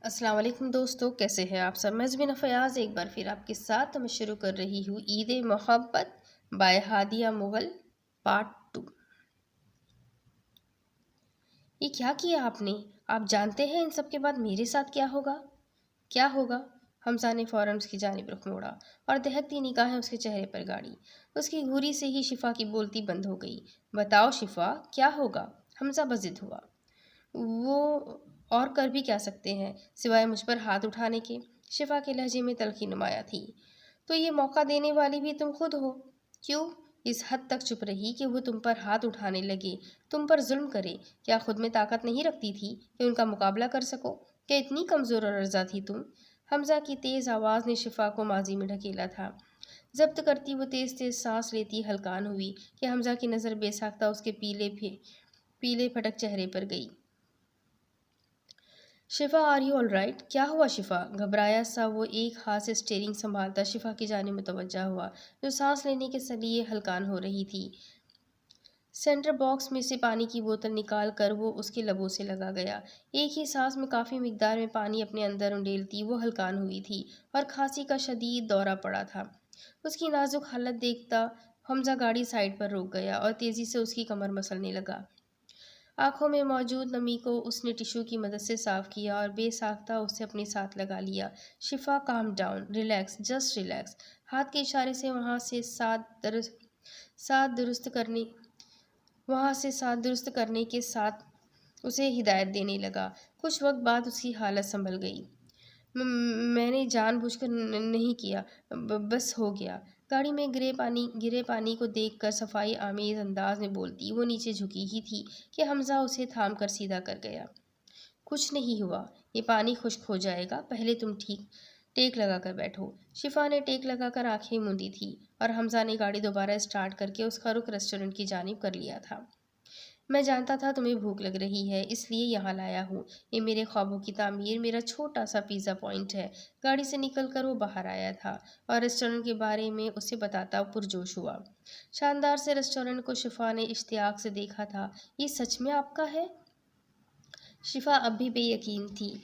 السلام علیکم دوستو، کیسے ہیں آپ سب؟ میں زمینہ فیاض ایک بار پھر آپ کے ساتھ میں شروع کر رہی ہوں عید محبت بائے ہادیہ مغل پارٹ 2۔ یہ کیا کیا آپ نے؟ آپ جانتے ہیں ان سب کے بعد میرے ساتھ کیا ہوگا؟ کیا ہوگا؟ حمزہ نے فوراً اس کی جانب رخ موڑا اور دہکتی نگاہیں اس کے چہرے پر گاڑی۔ اس کی گھوری سے ہی شفا کی بولتی بند ہو گئی۔ بتاؤ شفا، کیا ہوگا؟ حمزہ بضد ہوا۔ وہ اور کر بھی کیا سکتے ہیں سوائے مجھ پر ہاتھ اٹھانے کے؟ شفا کے لہجے میں تلخی نمایاں تھی۔ تو یہ موقع دینے والی بھی تم خود ہو؟ کیوں اس حد تک چپ رہی کہ وہ تم پر ہاتھ اٹھانے لگے، تم پر ظلم کرے؟ کیا خود میں طاقت نہیں رکھتی تھی کہ ان کا مقابلہ کر سکو؟ کیا اتنی کمزور اور رضا تھی تم؟ حمزہ کی تیز آواز نے شفا کو ماضی میں ڈھکیلا تھا۔ ضبط کرتی وہ تیز تیز سانس لیتی ہلکان ہوئی کہ حمزہ کی نظر بے ساختہ اس کے پیلے پھٹک چہرے پر گئی۔ شفا، آر یو آل رائٹ؟ کیا ہوا شفا؟ گھبرایا سا وہ ایک ہاتھ سے اسٹیئرنگ سنبھالتا شفا کی جانب متوجہ ہوا، جو سانس لینے کے لیے ہلکان ہو رہی تھی۔ سینٹر باکس میں سے پانی کی بوتل نکال کر وہ اس کے لبوں سے لگا گیا۔ ایک ہی سانس میں کافی مقدار میں پانی اپنے اندر انڈیلتی وہ ہلکان ہوئی تھی اور کھانسی کا شدید دورہ پڑا تھا۔ اس کی نازک حالت دیکھتا حمزہ گاڑی سائڈ پر روک گیا اور تیزی سے اس کی کمر مسلنے لگا۔ آنکھوں میں موجود نمی کو اس نے ٹشو کی مدد سے صاف کیا اور بے ساختہ اسے اپنے ساتھ لگا لیا۔ شفا، calm down, relax, just relax. ہاتھ کے اشارے سے وہاں سے ساتھ درست کرنے کے ساتھ اسے ہدایت دینے لگا۔ کچھ وقت بعد اس کی حالت سنبھل گئی۔ میں نے جان بوجھ کر نہیں کیا، بس ہو گیا۔ گاڑی میں گرے پانی کو دیکھ کر صفائی آمیز انداز میں بولتی وہ نیچے جھکی ہی تھی کہ حمزہ اسے تھام کر سیدھا کر گیا۔ کچھ نہیں ہوا، یہ پانی خشک ہو جائے گا، پہلے تم ٹیک لگا کر بیٹھو۔ شفا نے ٹیک لگا کر آنکھیں موندی تھی اور حمزہ نے گاڑی دوبارہ اسٹارٹ کر کے اس کا رخ ریسٹورنٹ کی جانب کر لیا تھا۔ میں جانتا تھا تمہیں بھوک لگ رہی ہے، اس لیے یہاں لایا ہوں۔ یہ میرے خوابوں کی تعمیر، میرا چھوٹا سا پیزا پوائنٹ ہے۔ گاڑی سے نکل کر وہ باہر آیا تھا اور ریسٹورنٹ کے بارے میں اسے بتاتا پرجوش ہوا۔ شاندار سے ریسٹورنٹ کو شفا نے اشتیاق سے دیکھا تھا۔ یہ سچ میں آپ کا ہے؟ شفا اب بھی بے یقین تھی۔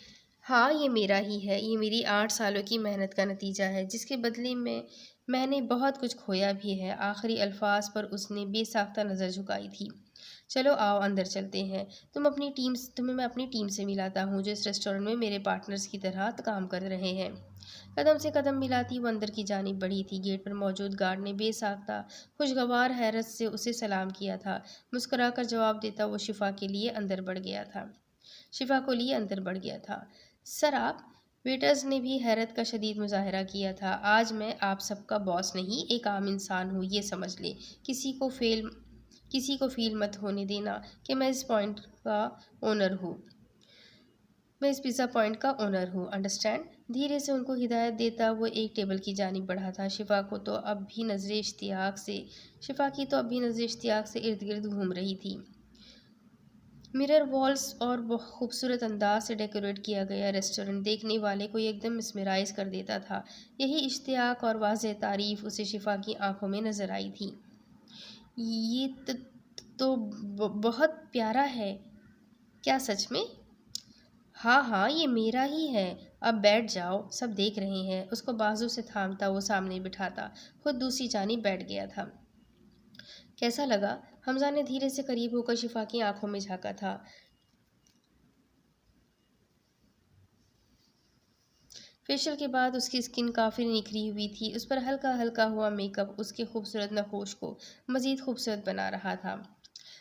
ہاں، یہ میرا ہی ہے۔ یہ میری 8 سالوں کی محنت کا نتیجہ ہے، جس کے بدلے میں نے بہت کچھ کھویا بھی ہے۔ آخری الفاظ پر اس نے بے ساختہ نظر جھکائی تھی۔ چلو آؤ اندر چلتے ہیں، تمہیں میں اپنی ٹیم سے ملاتا ہوں جو اس ریسٹورنٹ میں میرے پارٹنرز کی طرح کام کر رہے ہیں۔ قدم سے قدم ملاتی وہ اندر کی جانب بڑھی تھی۔ گیٹ پر موجود گارڈ نے بے ساختہ خوشگوار حیرت سے اسے سلام کیا تھا۔ مسکرا کر جواب دیتا وہ شفا کو لیے اندر بڑھ گیا تھا۔ سر آپ؟ ویٹرز نے بھی حیرت کا شدید مظاہرہ کیا تھا۔ آج میں آپ سب کا باس نہیں، ایک عام انسان ہوں، یہ سمجھ لے۔ کسی کو فیل مت ہونے دینا کہ میں اس پیزا پوائنٹ کا اونر ہوں، انڈرسٹینڈ؟ دھیرے سے ان کو ہدایت دیتا وہ ایک ٹیبل کی جانب بڑھا تھا۔ شفا کی تو اب بھی نظریں اشتیاق سے ارد گرد گھوم رہی تھی۔ مرر والز اور خوبصورت انداز سے ڈیکوریٹ کیا گیا ریسٹورنٹ دیکھنے والے کو ایک دم مسمرائز کر دیتا تھا۔ یہی اشتیاق اور واضح تعریف اسے شفا کی آنکھوں میں نظر آئی تھی۔ یہ تو بہت پیارا ہے۔ کیا سچ میں؟ ہاں، یہ میرا ہی ہے۔ اب بیٹھ جاؤ، سب دیکھ رہے ہیں۔ اس کو بازو سے تھامتا وہ سامنے بٹھاتا خود دوسری جانب بیٹھ گیا تھا۔ کیسا لگا؟ حمزہ نے دھیرے سے قریب ہو کر شفا کی آنکھوں میں جھانکا تھا۔ فیشل کے بعد اس کی اسکن کافی نکھری ہوئی تھی۔ اس پر ہلکا ہلکا ہوا میک اپ اس کے خوبصورت نقوش کو مزید خوبصورت بنا رہا تھا۔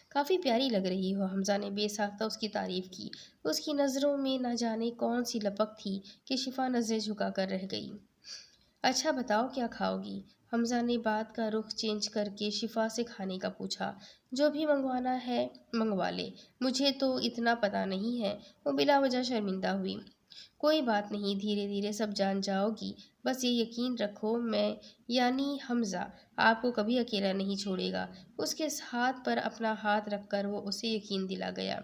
کافی پیاری لگ رہی ہو، حمزہ نے بے ساختہ اس کی تعریف کی۔ اس کی نظروں میں نہ جانے کون سی لپک تھی کہ شفا نظریں جھکا کر رہ گئی۔ اچھا بتاؤ کیا کھاؤ گی؟ حمزہ نے بات کا رخ چینج کر کے شفا سے کھانے کا پوچھا۔ جو بھی منگوانا ہے منگوا لے، مجھے تو اتنا پتہ نہیں ہے۔ وہ بلا وجہ شرمندہ ہوئی۔ کوئی بات نہیں، دھیرے دھیرے سب جان جاؤ گی۔ بس یہ یقین رکھو میں یعنی حمزہ آپ کو کبھی اکیلا نہیں چھوڑے گا۔ اس کے ہاتھ پر اپنا ہاتھ رکھ کر وہ اسے یقین دلا گیا۔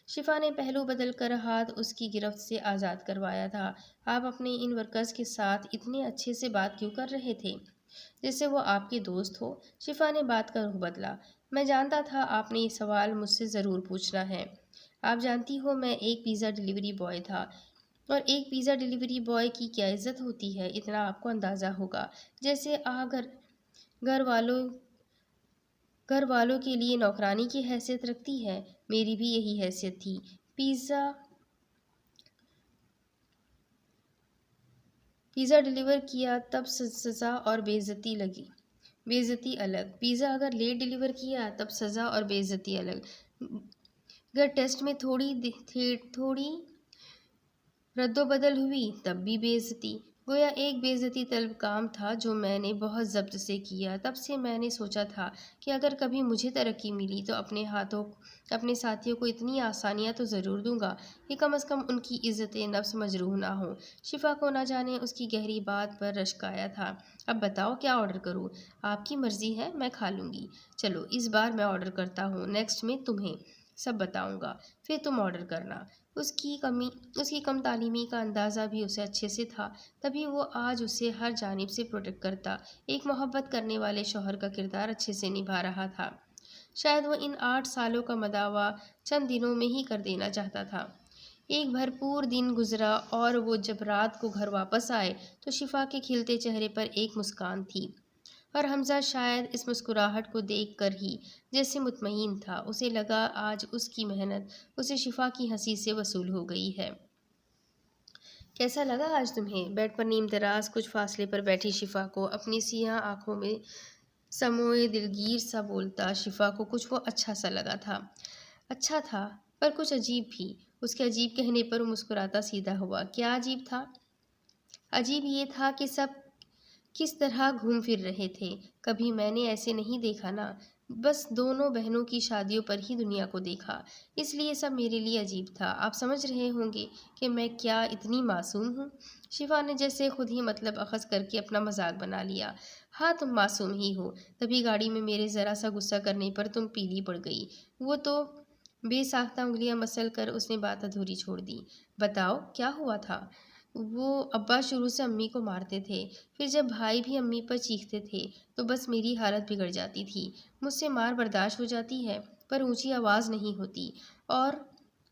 شفا نے پہلو بدل کر ہاتھ اس کی گرفت سے آزاد کروایا تھا۔ آپ اپنے ان ورکرز کے ساتھ اتنے اچھے سے بات کیوں کر رہے تھے؟ جیسے وہ آپ کے دوست ہو۔ شفا نے بات کا رخ بدلا۔ میں جانتا تھا آپ نے یہ سوال مجھ سے ضرور پوچھنا ہے۔ آپ جانتی ہو میں ایک پیزا ڈیلیوری بوائے تھا۔ اور ایک پیزا ڈیلیوری بوائے کی کیا عزت ہوتی ہے، اتنا آپ کو اندازہ ہوگا۔ جیسے گھر والوں گھر والوں کے لیے نوکرانی کی حیثیت رکھتی ہے، میری بھی یہی حیثیت تھی۔ پیزا ڈیلیور کیا تب سزا اور بے عزتی الگ۔ پیزا اگر لیٹ ڈیلیور کیا تب سزا اور بے عزتی الگ۔ اگر ٹیسٹ میں تھوڑی رد و بدل ہوئی تب بھی بے عزتی۔ گویا ایک بے عزتی طلب کام تھا جو میں نے بہت ضبط سے کیا۔ تب سے میں نے سوچا تھا کہ اگر کبھی مجھے ترقی ملی تو اپنے ساتھیوں کو اتنی آسانیاں تو ضرور دوں گا کہ کم از کم ان کی عزت نفس مجروح نہ ہو۔ شفا کو نہ جانے اس کی گہری بات پر رشک آیا تھا۔ اب بتاؤ کیا آرڈر کروں؟ آپ کی مرضی ہے، میں کھا لوں گی۔ چلو اس بار میں آرڈر کرتا ہوں، نیکسٹ میں تمہیں سب بتاؤں گا، پھر تم آرڈر کرنا۔ اس کی کم تعلیمی کا اندازہ بھی اسے اچھے سے تھا، تبھی وہ آج اسے ہر جانب سے پروٹیکٹ کرتا، ایک محبت کرنے والے شوہر کا کردار اچھے سے نبھا رہا تھا۔ شاید وہ ان 8 سالوں کا مداوع چند دنوں میں ہی کر دینا چاہتا تھا۔ ایک بھرپور دن گزرا اور وہ جب رات کو گھر واپس آئے تو شفا کے کھلتے چہرے پر ایک مسکان تھی، اور حمزہ شاید اس مسکراہٹ کو دیکھ کر ہی جیسے مطمئن تھا۔ اسے لگا آج اس کی محنت اسے شفا کی ہنسی سے وصول ہو گئی ہے۔ کیسا لگا آج تمہیں؟ بیڈ پر نیم دراز کچھ فاصلے پر بیٹھی شفا کو اپنی سیاہ آنکھوں میں سموئے دلگیر سا بولتا شفا کو کچھ وہ اچھا سا لگا تھا۔ اچھا تھا پر کچھ عجیب بھی۔ اس کے عجیب کہنے پر وہ مسکراتا سیدھا ہوا۔ کیا عجیب تھا؟ عجیب یہ تھا کہ سب کس طرح گھوم پھر رہے تھے، کبھی میں نے ایسے نہیں دیکھا نا، بس دونوں بہنوں کی شادیوں پر ہی دنیا کو دیکھا، اس لیے سب میرے لیے عجیب تھا۔ آپ سمجھ رہے ہوں گے کہ میں کیا اتنی معصوم ہوں؟ شفا نے جیسے خود ہی مطلب اخذ کر کے اپنا مذاق بنا لیا۔ ہاں تم معصوم ہی ہو، تبھی گاڑی میں میرے ذرا سا غصہ کرنے پر تم پیلی پڑ گئی۔ وہ تو بے ساختہ انگلیاں مسل کر اس نے بات ادھوری چھوڑ دی۔ بتاؤ کیا ہوا تھا؟ وہ ابا شروع سے امی کو مارتے تھے، پھر جب بھائی بھی امی پر چیختے تھے تو بس میری حالت بگڑ جاتی تھی۔ مجھ سے مار برداشت ہو جاتی ہے پر اونچی آواز نہیں ہوتی۔ اور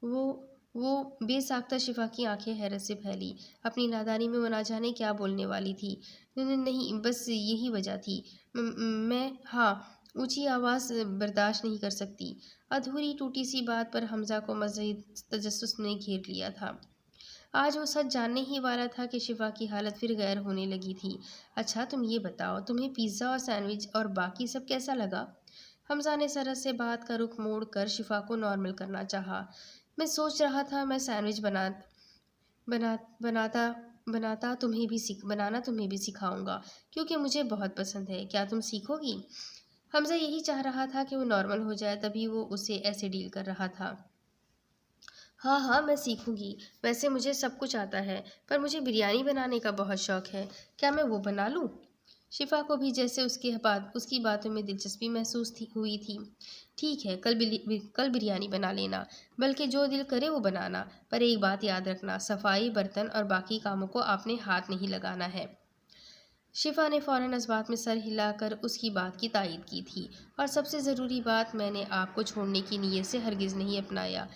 وہ بے ساختہ شفا کی آنکھیں حیرت سے پھیلی۔ اپنی نادانی میں وہ نہ جانے کیا بولنے والی تھی۔ نہیں بس یہی وجہ تھی، میں اونچی آواز برداشت نہیں کر سکتی۔ ادھوری ٹوٹی سی بات پر حمزہ کو مزید تجسس نے گھیر لیا تھا۔ آج وہ سچ جاننے ہی والا تھا کہ شفا کی حالت پھر غیر ہونے لگی تھی۔ اچھا تم یہ بتاؤ، تمہیں پیزا اور سینڈوچ اور باقی سب کیسا لگا؟ حمزہ نے سرحد سے بات کا رخ موڑ کر شفا کو نارمل کرنا چاہا۔ میں سوچ رہا تھا میں سینڈوچ بنانا تمہیں بھی سکھاؤں گا کیونکہ مجھے بہت پسند ہے، کیا تم سیکھو گی؟ حمزہ یہی چاہ رہا تھا کہ وہ نارمل ہو جائے، تبھی وہ اسے ایسے ڈیل کر رہا تھا۔ ہاں میں سیکھوں گی، ویسے مجھے سب کچھ آتا ہے پر مجھے بریانی بنانے کا بہت شوق ہے، کیا میں وہ بنا لوں؟ شفا کو بھی جیسے اس کی باتوں میں دلچسپی محسوس ہوئی تھی۔ ٹھیک ہے کل بریانی بنا لینا، بلکہ جو دل کرے وہ بنانا، پر ایک بات یاد رکھنا، صفائی برتن اور باقی کاموں کو آپ نے ہاتھ نہیں لگانا ہے۔ شفا نے فوراً اس بات میں سر ہلا کر اس کی بات کی تائید کی تھی۔ اور سب سے ضروری بات، میں نے آپ کو چھوڑنے کی نیت سے ہرگز نہیں اپنایا۔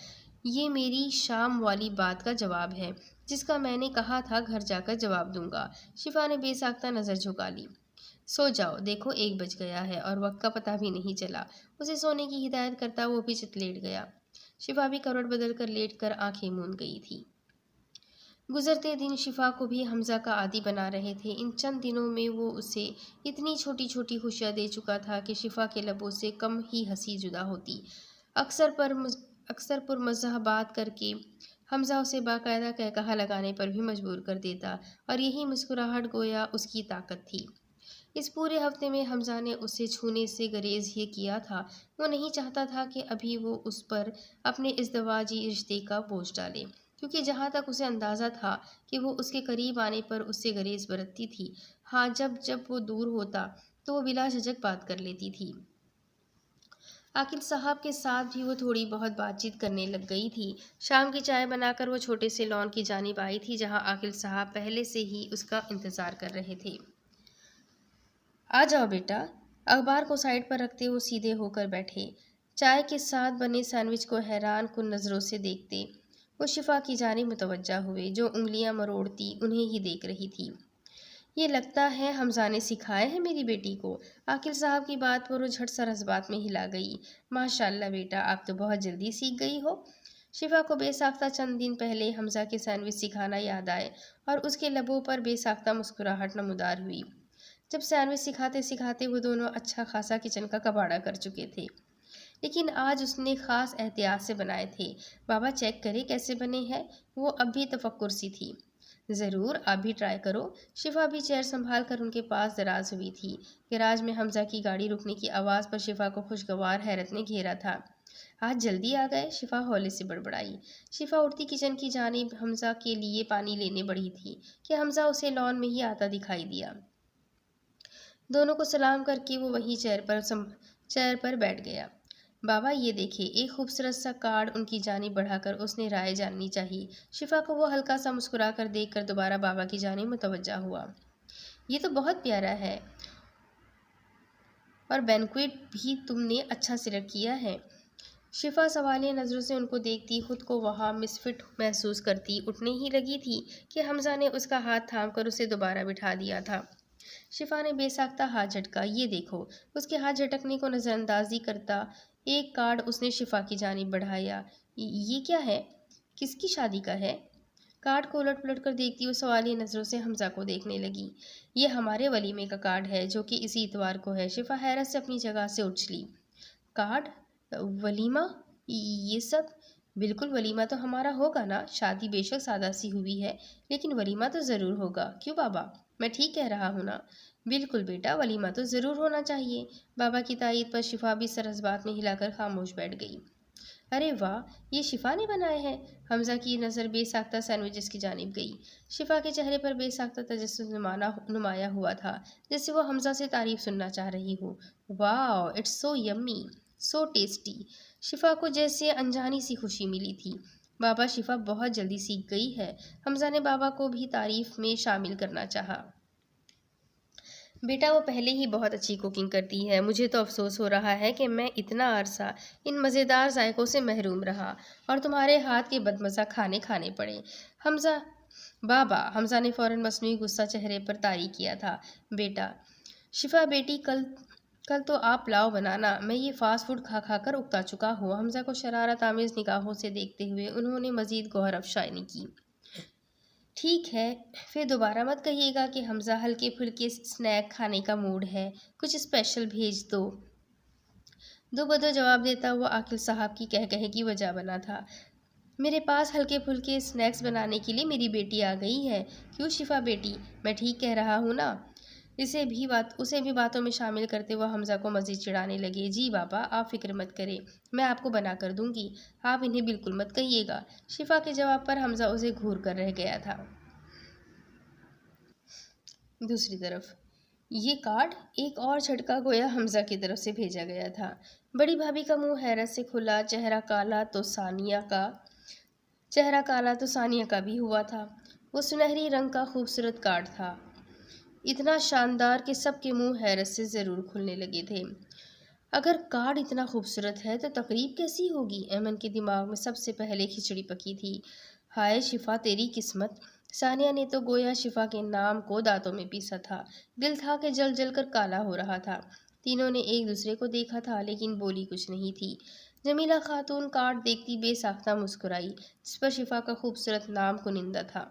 یہ میری شام والی بات کا جواب ہے جس کا میں نے کہا تھا گھر جا کر جواب دوں گا۔ شفا نے بے ساختہ نظر جھکا لی۔ سو جاؤ، دیکھو 1 بج گیا ہے اور وقت کا پتہ بھی نہیں چلا۔ اسے سونے کی ہدایت کرتا وہ بھی چت لیٹ گیا۔ شفا بھی کروٹ بدل کر لیٹ کر آنکھیں موند گئی تھی۔ گزرتے دن شفا کو بھی حمزہ کا عادی بنا رہے تھے۔ ان چند دنوں میں وہ اسے اتنی چھوٹی چھوٹی خوشیاں دے چکا تھا کہ شفا کے لبوں سے کم ہی ہنسی جدا ہوتی۔ اکثر پرمزاح بات کر کے حمزہ اسے باقاعدہ قہقہا لگانے پر بھی مجبور کر دیتا، اور یہی مسکراہٹ گویا اس کی طاقت تھی۔ اس پورے ہفتے میں حمزہ نے اسے چھونے سے گریز یہ کیا تھا، وہ نہیں چاہتا تھا کہ ابھی وہ اس پر اپنے ازدواجی رشتے کا بوجھ ڈالے، کیونکہ جہاں تک اسے اندازہ تھا کہ وہ اس کے قریب آنے پر اس سے گریز برتتی تھی، ہاں جب وہ دور ہوتا تو وہ بلا جھجک بات کر لیتی تھی۔ عاقل صاحب کے ساتھ بھی وہ تھوڑی بہت بات چیت کرنے لگ گئی تھی۔ شام کی چائے بنا کر وہ چھوٹے سے لان کی جانب آئی تھی جہاں عاقل صاحب پہلے سے ہی اس کا انتظار کر رہے تھے۔ آ جاؤ بیٹا۔ اخبار کو سائیڈ پر رکھتے وہ سیدھے ہو کر بیٹھے، چائے کے ساتھ بنے سینڈوچ کو حیران کن نظروں سے دیکھتے۔ وہ شفا کی جانب متوجہ ہوئے جو انگلیاں مروڑتی انہیں ہی دیکھ رہی تھی۔ یہ لگتا ہے حمزہ نے سکھائے ہیں میری بیٹی کو۔ عاقل صاحب کی بات پر وہ جھٹ سر اس بات میں ہلا گئی۔ ماشاء اللہ بیٹا، آپ تو بہت جلدی سیکھ گئی ہو۔ شفا کو بے ساختہ چند دن پہلے حمزہ کے سینڈوچ سکھانا یاد آئے اور اس کے لبوں پر بے ساختہ مسکراہٹ نمودار ہوئی۔ جب سینڈوچ سکھاتے سکھاتے وہ دونوں اچھا خاصا کچن کا کباڑہ کر چکے تھے، لیکن آج اس نے خاص احتیاط سے بنائے تھے۔ بابا چیک کرے کیسے بنے ہیں؟ وہ اب بھی تفکر سی تھی۔ ضرور، آپ بھی ٹرائی کرو۔ شفا بھی چیئر سنبھال کر ان کے پاس دراز ہوئی تھی۔ گیراج میں حمزہ کی گاڑی رکنے کی آواز پر شفا کو خوشگوار حیرت نے گھیرا تھا۔ آج جلدی آ گئے؟ شفا ہولے سے بڑبڑائی۔ شفا اٹھتی کچن کی جانب حمزہ کے لیے پانی لینے بڑھی تھی کہ حمزہ اسے لان میں ہی آتا دکھائی دیا۔ دونوں کو سلام کر کے وہ وہیں چیئر پر بیٹھ گیا۔ بابا یہ دیکھے، ایک خوبصورت سا کارڈ ان کی جانب بڑھا کر اس نے رائے جاننی چاہی۔ شفا کو وہ ہلکا سا مسکرا کر دیکھ کر دوبارہ بابا کی جانب متوجہ ہوا۔ یہ تو بہت پیارا ہے، اور بینکویٹ بھی تم نے اچھا سلیکٹ کیا ہے۔ شفا سوالیہ نظروں سے ان کو دیکھتی خود کو وہاں مسفٹ محسوس کرتی اٹھنے ہی لگی تھی کہ حمزہ نے اس کا ہاتھ تھام کر اسے دوبارہ بٹھا دیا تھا۔ شفا نے بے ساختہ ہاتھ جھٹکا۔ یہ دیکھو، اس کے ہاتھ جھٹکنے کو نظر اندازی کرتا ایک کارڈ اس نے شفا کی جانب بڑھایا۔ یہ کیا ہے؟ کس کی شادی کا ہے؟ کارڈ کو الٹ پلٹ کر دیکھتی وہ سوالیہ نظروں سے حمزہ کو دیکھنے لگی۔ یہ ہمارے ولیمے کا کارڈ ہے جو کہ اسی اتوار کو ہے۔ شفا حیرت سے اپنی جگہ سے اچھلی۔ کارڈ؟ ولیمہ؟ یہ سب؟ بالکل، ولیمہ تو ہمارا ہوگا نا۔ شادی بے شک سادہ سی ہوئی ہے، لیکن ولیمہ تو ضرور ہوگا۔ کیوں بابا، میں ٹھیک کہہ رہا ہوں نا؟ بالکل بیٹا، ولیمہ تو ضرور ہونا چاہیے۔ بابا کی تائید پر شفا بھی سر اس بات میں ہلا کر خاموش بیٹھ گئی۔ ارے واہ، یہ شفا نے بنائے ہیں؟ حمزہ کی نظر بے ساختہ سینڈوچز کی جانب گئی۔ شفا کے چہرے پر بے ساختہ تجسس نمایاں ہوا تھا، جیسے وہ حمزہ سے تعریف سننا چاہ رہی ہو۔ واو، اٹس سو یمی، سو ٹیسٹی۔ شفا کو جیسے انجانی سی خوشی ملی تھی۔ بابا، شفا بہت جلدی سیکھ گئی ہے۔ حمزہ نے بابا کو بھی تعریف میں شامل کرنا چاہا۔ بیٹا، وہ پہلے ہی بہت اچھی کوکنگ کرتی ہے۔ مجھے تو افسوس ہو رہا ہے کہ میں اتنا عرصہ ان مزیدار ذائقوں سے محروم رہا اور تمہارے ہاتھ کے بدمزہ کھانے پڑے۔ بابا، حمزہ نے فوراً مصنوعی غصہ چہرے پر طاری کیا تھا۔ بیٹا، شفا بیٹی، کل تو آپ پلاؤ بنانا، میں یہ فاسٹ فوڈ کھا کھا کر اکتا چکا ہوں۔ حمزہ کو شرارت آمیز نگاہوں سے دیکھتے ہوئے انہوں نے مزید گوہر افشانی کی۔ ٹھیک ہے، پھر دوبارہ مت کہیے گا کہ حمزہ ہلکے پھلکے سنیک کھانے کا موڈ ہے، کچھ اسپیشل بھیج دو۔ دو بدو جواب دیتا ہوا عاقل صاحب کی کہے کی وجہ بنا تھا۔ میرے پاس ہلکے پھلکے سنیکس بنانے کے لیے میری بیٹی آ گئی ہے۔ کیوں شفا بیٹی، میں ٹھیک کہہ رہا ہوں نا؟ اسے بھی باتوں میں شامل کرتے ہوئے حمزہ کو مزید چڑھانے لگے۔ جی بابا، آپ فکر مت کریں، میں آپ کو بنا کر دوں گی، آپ انہیں بالکل مت کہیے گا۔ شفا کے جواب پر حمزہ اسے گھور کر رہ گیا تھا۔ دوسری طرف یہ کارڈ ایک اور جھٹکا گویا حمزہ کی طرف سے بھیجا گیا تھا۔ بڑی بھابھی کا منہ حیرت سے کھلا، چہرہ کالا تو ثانیہ کا بھی ہوا تھا۔ وہ سنہری رنگ کا خوبصورت کارڈ تھا، اتنا شاندار کہ سب کے منہ حیرت سے ضرور کھلنے لگے تھے۔ اگر کارڈ اتنا خوبصورت ہے تو تقریب کیسی ہوگی؟ ایمن کے دماغ میں سب سے پہلے کھچڑی پکی تھی۔ ہائے شفا، تیری قسمت! ثانیہ نے تو گویا شفا کے نام کو دانتوں میں پیسا تھا، دل تھا کہ جل جل کر کالا ہو رہا تھا۔ تینوں نے ایک دوسرے کو دیکھا تھا لیکن بولی کچھ نہیں تھی۔ جمیلہ خاتون کارڈ دیکھتی بے ساختہ مسکرائی، جس پر شفا کا خوبصورت نام کنندہ تھا۔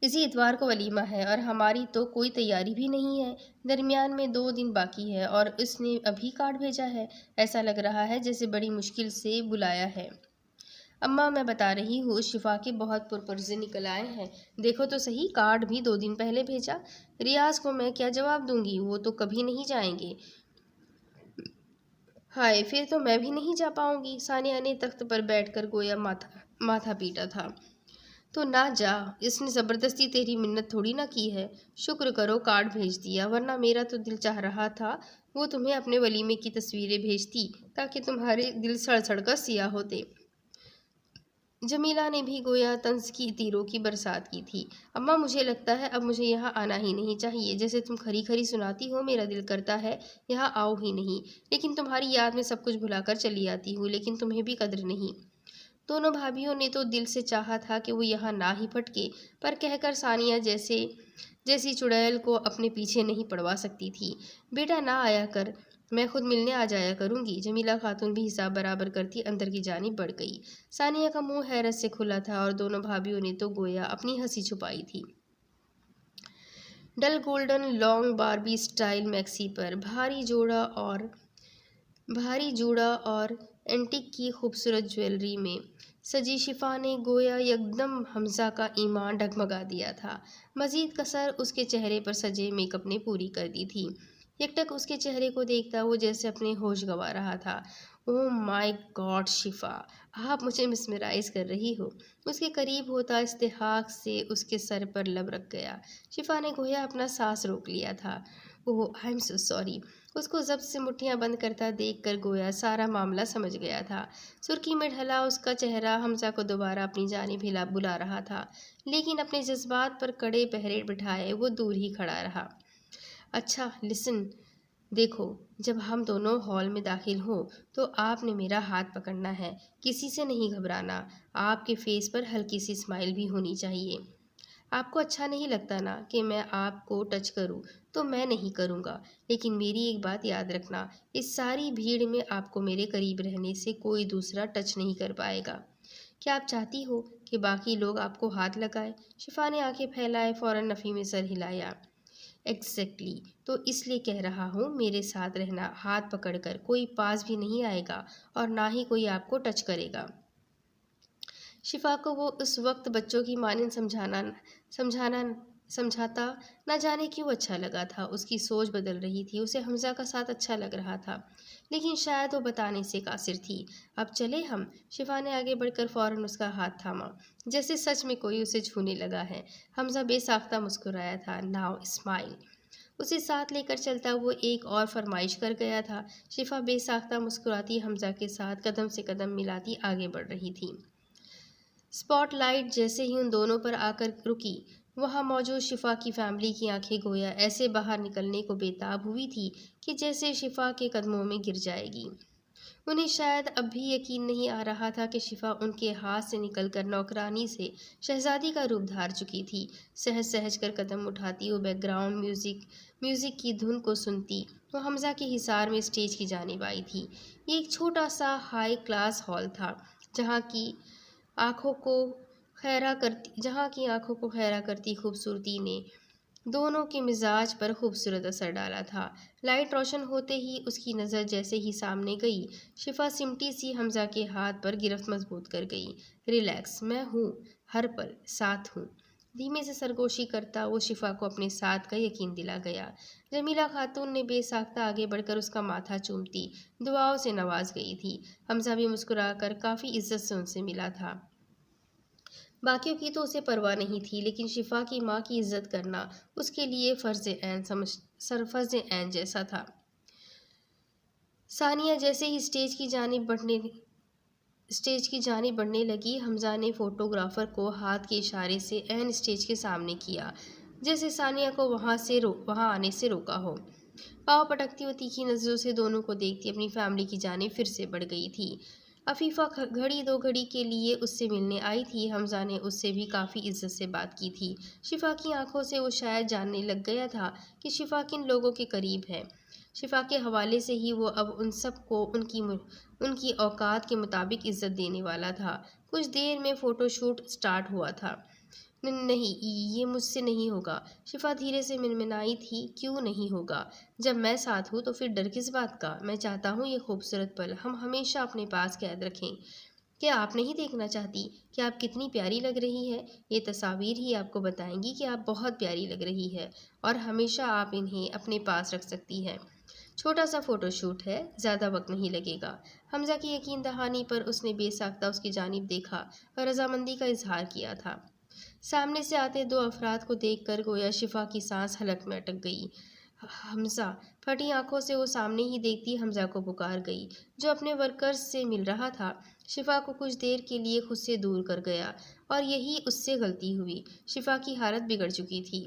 اسی اتوار کو ولیمہ ہے اور ہماری تو کوئی تیاری بھی نہیں ہے۔ درمیان میں 2 دن باقی ہے اور اس نے ابھی کارڈ بھیجا ہے۔ ایسا لگ رہا ہے جیسے بڑی مشکل سے بلایا ہے۔ اماں، میں بتا رہی ہوں، شفا کے بہت پرپرزے نکل آئے ہیں۔ دیکھو تو صحیح، کارڈ بھی 2 دن پہلے بھیجا۔ ریاض کو میں کیا جواب دوں گی؟ وہ تو کبھی نہیں جائیں گے۔ ہائے، پھر تو میں بھی نہیں جا پاؤں گی۔ ثانیہ نے تخت پر بیٹھ کر گویا ماتھا پیٹا تھا۔ تو نہ جا، اس نے زبردستی تیری منت تھوڑی نہ کی ہے۔ شکر کرو کارڈ بھیج دیا، ورنہ میرا تو دل چاہ رہا تھا وہ تمہیں اپنے ولیمے کی تصویریں بھیجتی تاکہ تمہارے دل سڑ سڑ کر سیاہ ہوتے۔ جمیلہ نے بھی گویا طنز کی تیروں کی برسات کی تھی۔ اماں، مجھے لگتا ہے اب مجھے یہاں آنا ہی نہیں چاہیے۔ جیسے تم کھری کھری سناتی ہو، میرا دل کرتا ہے یہاں آؤ ہی نہیں، لیکن تمہاری یاد میں سب کچھ بھلا کر چلی آتی ہوں، لیکن تمہیں بھی قدر نہیں۔ دونوں بھابھیوں نے تو دل سے چاہا تھا کہ وہ یہاں نہ ہی پھٹکے، پر کہہ کر ثانیہ جیسی چڑیل کو اپنے پیچھے نہیں پڑوا سکتی تھی۔ بیٹا نہ آیا کر، میں خود ملنے آ جایا کروں گی۔ جمیلہ خاتون بھی حساب برابر کرتی اندر کی جانب بڑھ گئی۔ ثانیہ کا منہ حیرت سے کھلا تھا اور دونوں بھابھیوں نے تو گویا اپنی ہنسی چھپائی تھی۔ Dull golden long Barbie style maxi پر بھاری جوڑا اور اینٹیک کی خوبصورت جویلری میں سجی شفا نے گویا یکدم حمزہ کا ایمان ڈگمگا دیا تھا۔ مزید کسر اس کے چہرے پر سجے میک اپ نے پوری کر دی تھی۔ یکٹک اس کے چہرے کو دیکھتا وہ جیسے اپنے ہوش گنوا رہا تھا۔ اوہ مائی گاڈ شفا، آپ مجھے مسمرائز کر رہی ہو۔ اس کے قریب ہوتا استحقاق سے اس کے سر پر لب رکھ گیا۔ شفا نے گویا اپنا سانس روک لیا تھا۔ اوہ آئی ایم سو سوری۔ اس کو ضبط سے مٹھیاں بند کرتا دیکھ کر گویا سارا معاملہ سمجھ گیا تھا۔ سرخی میں ڈھلا اس کا چہرہ حمزہ کو دوبارہ اپنی جانب بلا رہا تھا، لیکن اپنے جذبات پر کڑے پہرے بٹھائے وہ دور ہی کھڑا رہا۔ اچھا لسن، دیکھو، جب ہم دونوں ہال میں داخل ہوں تو آپ نے میرا ہاتھ پکڑنا ہے، کسی سے نہیں گھبرانا۔ آپ کے فیس پر ہلکی سی اسمائل بھی ہونی چاہیے۔ آپ کو اچھا نہیں لگتا نا کہ میں آپ کو ٹچ کروں تو میں نہیں کروں گا، لیکن میری ایک بات یاد رکھنا، اس ساری بھیڑ میں آپ کو میرے قریب رہنے سے کوئی دوسرا ٹچ نہیں کر پائے گا۔ کیا آپ چاہتی ہو کہ باقی لوگ آپ کو ہاتھ لگائیں؟ شفا نے آنکھیں پھیلائے فوراً نفی میں سر ہلایا۔ ایگزیکٹلی، تو اس لیے کہہ رہا ہوں میرے ساتھ رہنا، ہاتھ پکڑ کر کوئی پاس بھی نہیں آئے گا اور نہ ہی کوئی آپ کو ٹچ کرے گا۔ شفا کو وہ اس وقت بچوں کی مانند سمجھاتا نہ جانے کیوں اچھا لگا تھا۔ اس کی سوچ بدل رہی تھی، اسے حمزہ کا ساتھ اچھا لگ رہا تھا، لیکن شاید وہ بتانے سے قاصر تھی۔ اب چلے ہم؟ شفا نے آگے بڑھ کر فوراً اس کا ہاتھ تھاما، جیسے سچ میں کوئی اسے چھونے لگا ہے۔ حمزہ بے ساختہ مسکرایا تھا۔ Now smile. اسے ساتھ لے کر چلتا وہ ایک اور فرمائش کر گیا تھا۔ شفا بے ساختہ مسکراتی حمزہ کے ساتھ قدم سے قدم ملاتی آگے بڑھ رہی تھی۔ اسپاٹ لائٹ جیسے ہی ان دونوں پر آ کر رکی، وہاں موجود شفا کی فیملی کی آنکھیں گویا ایسے باہر نکلنے کو بےتاب ہوئی تھی کہ جیسے شفا کے قدموں میں گر جائے گی۔ انہیں شاید اب بھی یقین نہیں آ رہا تھا کہ شفا ان کے ہاتھ سے نکل کر نوکرانی سے شہزادی کا روپ دھار چکی تھی۔ سہج سہج کر قدم اٹھاتی وہ بیک گراؤنڈ میوزک کی دھن کو سنتی وہ حمزہ کے حصار میں اسٹیج کی جانب آئی تھی۔ یہ ایک چھوٹا سا ہائی کلاس ہال تھا، جہاں کی آنکھوں کو خیرہ کرتی خوبصورتی نے دونوں کے مزاج پر خوبصورت اثر ڈالا تھا۔ لائٹ روشن ہوتے ہی اس کی نظر جیسے ہی سامنے گئی، شفا سمٹی سی حمزہ کے ہاتھ پر گرفت مضبوط کر گئی۔ ریلیکس، میں ہوں، ہر پل ساتھ ہوں۔ دھیمے سے سرگوشی کرتا وہ شفا کو اپنے ساتھ کا یقین دلا گیا۔ جمیلہ خاتون نے بے ساختہ آگے بڑھ کر اس کا ماتھا چومتی دعاؤں سے نواز گئی تھی۔ حمزہ بھی مسکرا کر کافی عزت سے ان سے ملا تھا۔ باقیوں کی تو اسے پرواہ نہیں تھی، لیکن شفا کی ماں کی عزت کرنا اس کے لیے فرض عین جیسا تھا۔ ثانیہ جیسے ہی اسٹیج کی جانب بڑھنے لگی، حمزہ نے فوٹوگرافر کو ہاتھ کے اشارے سے عین اسٹیج کے سامنے کیا، جیسے ثانیہ کو وہاں آنے سے روکا ہو۔ پاؤں پٹکتی وہ تیکھی نظروں سے دونوں کو دیکھتی اپنی فیملی کی جانب پھر سے بڑھ گئی تھی۔ عفیفہ گھڑی دو گھڑی کے لیے اس سے ملنے آئی تھی۔ حمزہ نے اس سے بھی کافی عزت سے بات کی تھی۔ شفا کی آنکھوں سے وہ شاید جاننے لگ گیا تھا کہ شفا کن لوگوں کے قریب ہے۔ شفا کے حوالے سے ہی وہ اب ان سب کو ان کی اوقات کے مطابق عزت دینے والا تھا۔ کچھ دیر میں فوٹو شوٹ سٹارٹ ہوا تھا۔ نہیں، یہ مجھ سے نہیں ہوگا، شفا دھیرے سے منمنائی تھی۔ کیوں نہیں ہوگا؟ جب میں ساتھ ہوں تو پھر ڈر کس بات کا؟ میں چاہتا ہوں یہ خوبصورت پل ہم ہمیشہ اپنے پاس قید رکھیں۔ کیا آپ نہیں دیکھنا چاہتی کہ آپ کتنی پیاری لگ رہی ہے؟ یہ تصاویر ہی آپ کو بتائیں گی کہ آپ بہت پیاری لگ رہی ہے اور ہمیشہ آپ انہیں اپنے پاس رکھ سکتی ہیں۔ چھوٹا سا فوٹو شوٹ ہے، زیادہ وقت نہیں لگے گا۔ حمزہ کی یقین دہانی پر اس نے بے ساختہ اس کی جانب دیکھا اور رضامندی کا اظہار کیا تھا۔ سامنے سے آتے دو افراد کو دیکھ کر گویا شفا کی سانس حلق میں اٹک گئی۔ حمزہ! پھٹی آنکھوں سے وہ سامنے ہی دیکھتی حمزہ کو پکار گئی، جو اپنے ورکرز سے مل رہا تھا۔ شفا کو کچھ دیر کے لیے خود سے دور کر گیا اور یہی اس سے غلطی ہوئی۔ شفا کی حالت بگڑ چکی تھی۔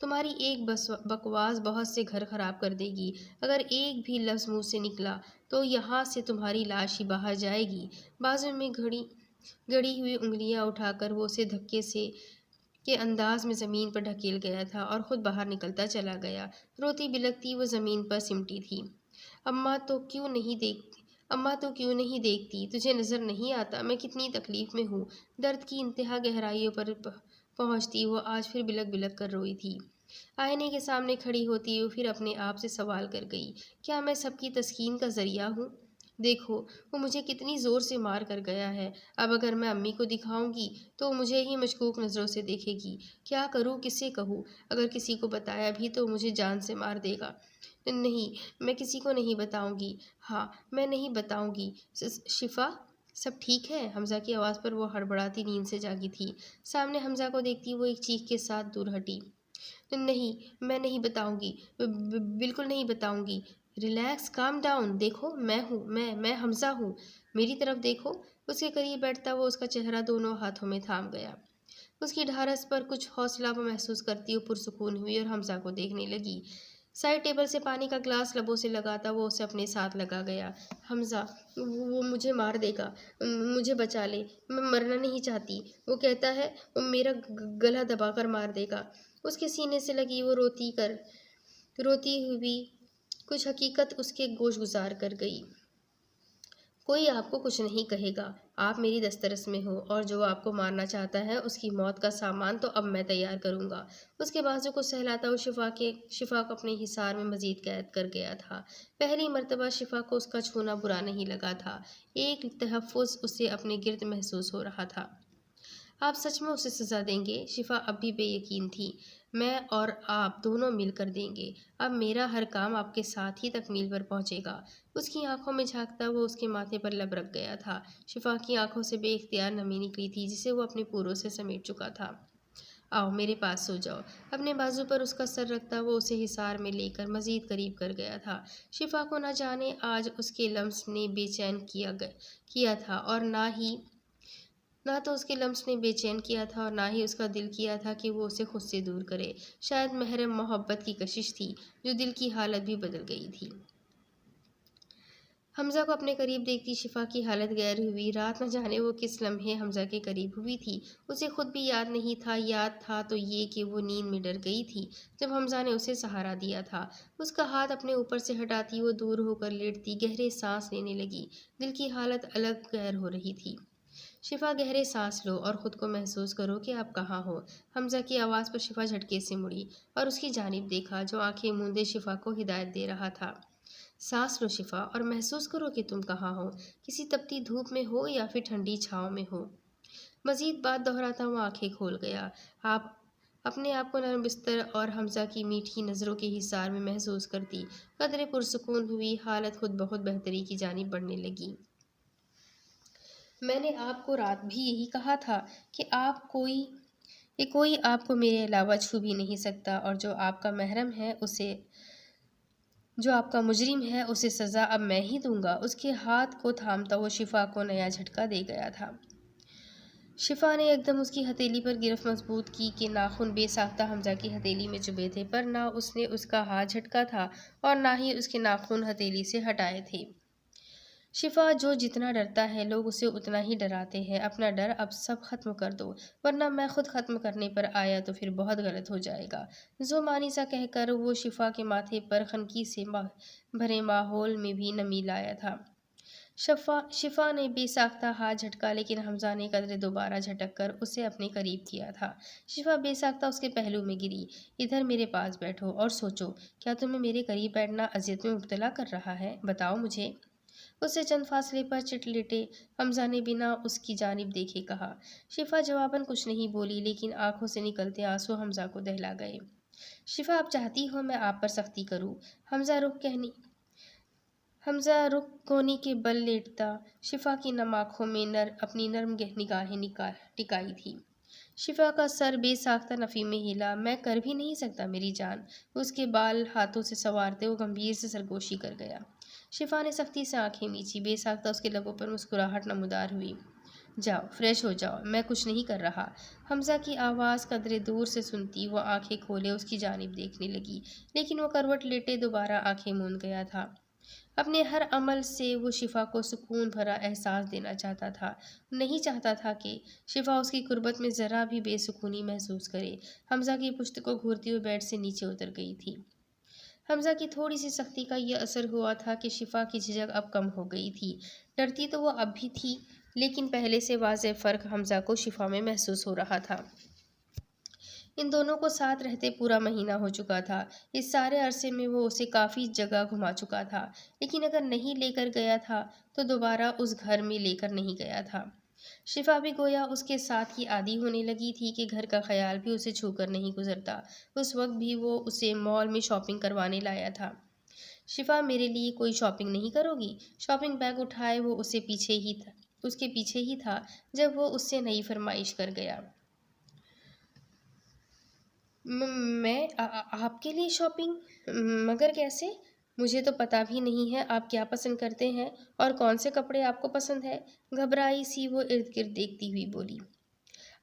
تمہاری ایک بکواس بہت سے گھر خراب کر دے گی۔ اگر ایک بھی لفظ منہ سے نکلا تو یہاں سے تمہاری لاش ہی باہر جائے گی۔ بازو میں گڑی ہوئی انگلیاں اٹھا کر وہ اسے دھکے سے کے انداز میں زمین پر ڈھکیل گیا تھا اور خود باہر نکلتا چلا گیا۔ روتی بلکتی وہ زمین پر سمٹی تھی۔ اماں تو کیوں نہیں دیکھتی؟ تجھے نظر نہیں آتا میں کتنی تکلیف میں ہوں؟ درد کی انتہا گہرائیوں پر پہنچتی وہ آج پھر بلک بلک کر روئی تھی۔ آئینے کے سامنے کھڑی ہوتی وہ پھر اپنے آپ سے سوال کر گئی، کیا میں سب کی تسکین کا ذریعہ ہوں؟ دیکھو وہ مجھے کتنی زور سے مار کر گیا ہے۔ اب اگر میں امی کو دکھاؤں گی تو وہ مجھے ہی مشکوک نظروں سے دیکھے گی۔ کیا کروں، کسے کہوں؟ اگر کسی کو بتایا بھی تو مجھے جان سے مار دے گا۔ نہیں، میں کسی کو نہیں بتاؤں گی۔ ہاں، میں نہیں بتاؤں گی۔ شفا، سب ٹھیک ہے؟ حمزہ کی آواز پر وہ ہڑبڑاتی نیند سے جاگی تھی۔ سامنے حمزہ کو دیکھتی وہ ایک چیخ کے ساتھ دور ہٹی۔ نہیں، میں نہیں بتاؤں گی، بالکل نہیں بتاؤں گی۔ Relax, calm down. دیکھو میں ہوں، میں حمزہ ہوں، میری طرف دیکھو۔ اس کے قریب بیٹھتا وہ اس کا چہرہ دونوں ہاتھوں میں تھام گیا۔ اس کی ڈھارس پر کچھ حوصلہ محسوس کرتی وہ پرسکون ہوئی اور حمزہ کو دیکھنے لگی۔ سائڈ ٹیبل سے پانی کا گلاس لبوں سے لگاتا وہ اسے اپنے ساتھ لگا گیا۔ حمزہ، وہ مجھے مار دے گا، مجھے بچا لے، میں مرنا نہیں چاہتی۔ وہ کہتا ہے وہ میرا گلا دبا کر مار دے گا۔ اس کے سینے سے لگی وہ روتی ہوئی کچھ حقیقت اس کے گوش گزار کر گئی۔ کوئی آپ کو کچھ نہیں کہے گا، آپ میری دسترس میں ہو، اور جو آپ کو مارنا چاہتا ہے اس کی موت کا سامان تو اب میں تیار کروں گا۔ اس کے بازو کو سہلاتا وہ شفا کو اپنے حصار میں مزید قید کر گیا تھا۔ پہلی مرتبہ شفا کو اس کا چھونا برا نہیں لگا تھا۔ ایک تحفظ اسے اپنے گرد محسوس ہو رہا تھا۔ آپ سچ میں اسے سزا دیں گے؟ شفا اب بھی بے یقین تھی۔ میں اور آپ دونوں مل کر دیں گے۔ اب میرا ہر کام آپ کے ساتھ ہی تکمیل پر پہنچے گا۔ اس کی آنکھوں میں جھانکتا وہ اس کے ماتھے پر لب رکھ گیا تھا۔ شفا کی آنکھوں سے بے اختیار نمی نکلی تھی جسے وہ اپنے پوروں سے سمیٹ چکا تھا۔ آؤ میرے پاس سو جاؤ۔ اپنے بازو پر اس کا سر رکھتا وہ اسے حصار میں لے کر مزید قریب کر گیا تھا۔ شفا کو نہ جانے آج اس کے لمس نے بے چین کیا تھا اور نہ ہی اس کا دل کیا تھا کہ وہ اسے خود سے دور کرے۔ شاید محرم محبت کی کشش تھی جو دل کی حالت بھی بدل گئی تھی۔ حمزہ کو اپنے قریب دیکھتی شفا کی حالت غیر ہوئی۔ رات نہ جانے وہ کس لمحے حمزہ کے قریب ہوئی تھی، اسے خود بھی یاد نہیں تھا۔ یاد تھا تو یہ کہ وہ نیند میں ڈر گئی تھی جب حمزہ نے اسے سہارا دیا تھا۔ اس کا ہاتھ اپنے اوپر سے ہٹاتی وہ دور ہو کر لیٹتی گہرے سانس لینے لگی۔ دل کی حالت الگ غیر ہو رہی تھی۔ شفا، گہرے سانس لو اور خود کو محسوس کرو کہ آپ کہاں ہو۔ حمزہ کی آواز پر شفا جھٹکے سے مڑی اور اس کی جانب دیکھا جو آنکھیں موندے شفا کو ہدایت دے رہا تھا۔ سانس لو شفا اور محسوس کرو کہ تم کہاں ہو، کسی تپتی دھوپ میں ہو یا پھر ٹھنڈی چھاؤں میں ہو۔ مزید بات دہراتا وہ آنکھیں کھول گیا۔ آپ اپنے آپ کو نرم بستر اور حمزہ کی میٹھی نظروں کے حصار میں محسوس کرتی قدرے پرسکون ہوئی۔ حالت خود بہت بہتری کی جانب بڑھنے لگی۔ میں نے آپ کو رات بھی یہی کہا تھا کہ کوئی آپ کو میرے علاوہ چھو بھی نہیں سکتا، اور جو آپ کا مجرم ہے اسے سزا اب میں ہی دوں گا۔ اس کے ہاتھ کو تھامتا وہ شفا کو نیا جھٹکا دے گیا تھا۔ شفا نے ایک دم اس کی ہتھیلی پر گرفت مضبوط کی کہ ناخن بے ساختہ حمزہ کی ہتھیلی میں چبھے تھے، پر نہ اس نے اس کا ہاتھ جھٹکا تھا اور نہ ہی اس کے ناخن ہتھیلی سے ہٹائے تھے۔ شفا، جو جتنا ڈرتا ہے لوگ اسے اتنا ہی ڈراتے ہیں۔ اپنا ڈر اب سب ختم کر دو، ورنہ میں خود ختم کرنے پر آیا تو پھر بہت غلط ہو جائے گا۔ زومانی سا کہہ کر وہ شفا کے ماتھے پر خنقی سے بھرے ماحول میں بھی نمی لایا تھا۔ شفا نے بے ساختہ ہاتھ جھٹکا لیکن حمزہ نے قدرے دوبارہ جھٹک کر اسے اپنے قریب کیا تھا۔ شفا بے ساختہ اس کے پہلو میں گری۔ ادھر میرے پاس بیٹھو اور سوچو، کیا تمہیں میرے قریب بیٹھنا اذیت میں مبتلا کر رہا ہے؟ بتاؤ مجھے۔ اس سے چند فاصلے پر چٹ لیٹے حمزہ نے بنا اس کی جانب دیکھے کہا۔ شفا جواباً کچھ نہیں بولی لیکن آنکھوں سے نکلتے آنسو حمزہ کو دہلا گئے۔ شفا، آپ چاہتی ہو میں آپ پر سختی کروں؟ حمزہ رخ کونی کے بل لیٹتا شفا کی نم آنکھوں میں اپنی نرم نگاہیں ٹکائی تھی۔ شفا کا سر بے ساختہ نفی میں ہلا۔ میں کر بھی نہیں سکتا میری جان۔ اس کے بال ہاتھوں سے سنوارتے وہ گمبھیر سے سرگوشی کر گیا۔ شفا نے سختی سے آنکھیں میچی۔ بے ساختہ اس کے لبوں پر مسکراہٹ نمودار ہوئی۔ جاؤ فریش ہو جاؤ، میں کچھ نہیں کر رہا۔ حمزہ کی آواز قدرے دور سے سنتی وہ آنکھیں کھولے اس کی جانب دیکھنے لگی، لیکن وہ کروٹ لیٹے دوبارہ آنکھیں موند گیا تھا۔ اپنے ہر عمل سے وہ شفا کو سکون بھرا احساس دینا چاہتا تھا، نہیں چاہتا تھا کہ شفا اس کی قربت میں ذرا بھی بے سکونی محسوس کرے۔ حمزہ کی پشت کو گھورتی ہوئے بیڈ سے نیچے اتر گئی تھی۔ حمزہ کی تھوڑی سی سختی کا یہ اثر ہوا تھا کہ شفا کی جھجک اب کم ہو گئی تھی۔ ڈرتی تو وہ اب بھی تھی، لیکن پہلے سے واضح فرق حمزہ کو شفا میں محسوس ہو رہا تھا۔ ان دونوں کو ساتھ رہتے پورا مہینہ ہو چکا تھا۔ اس سارے عرصے میں وہ اسے کافی جگہ گھما چکا تھا، لیکن اگر نہیں لے کر گیا تھا تو دوبارہ اس گھر میں لے کر نہیں گیا تھا۔ شفا بھی گویا اس کے ساتھ ہی عادی ہونے لگی تھی کہ گھر کا خیال بھی اسے چھو کر نہیں گزرتا۔ اس وقت بھی وہ اسے مال میں شاپنگ کروانے لایا تھا۔ شفا، میرے لیے کوئی شاپنگ نہیں کرو گی؟ شاپنگ بیگ اٹھائے وہ اس کے پیچھے ہی تھا جب وہ اس سے نئی فرمائش کر گیا۔ میں آپ کے لیے شاپنگ؟ مگر کیسے؟ مجھے تو پتہ بھی نہیں ہے آپ کیا پسند کرتے ہیں اور کون سے کپڑے آپ کو پسند ہے۔ گھبرائی سی وہ ارد گرد دیکھتی ہوئی بولی۔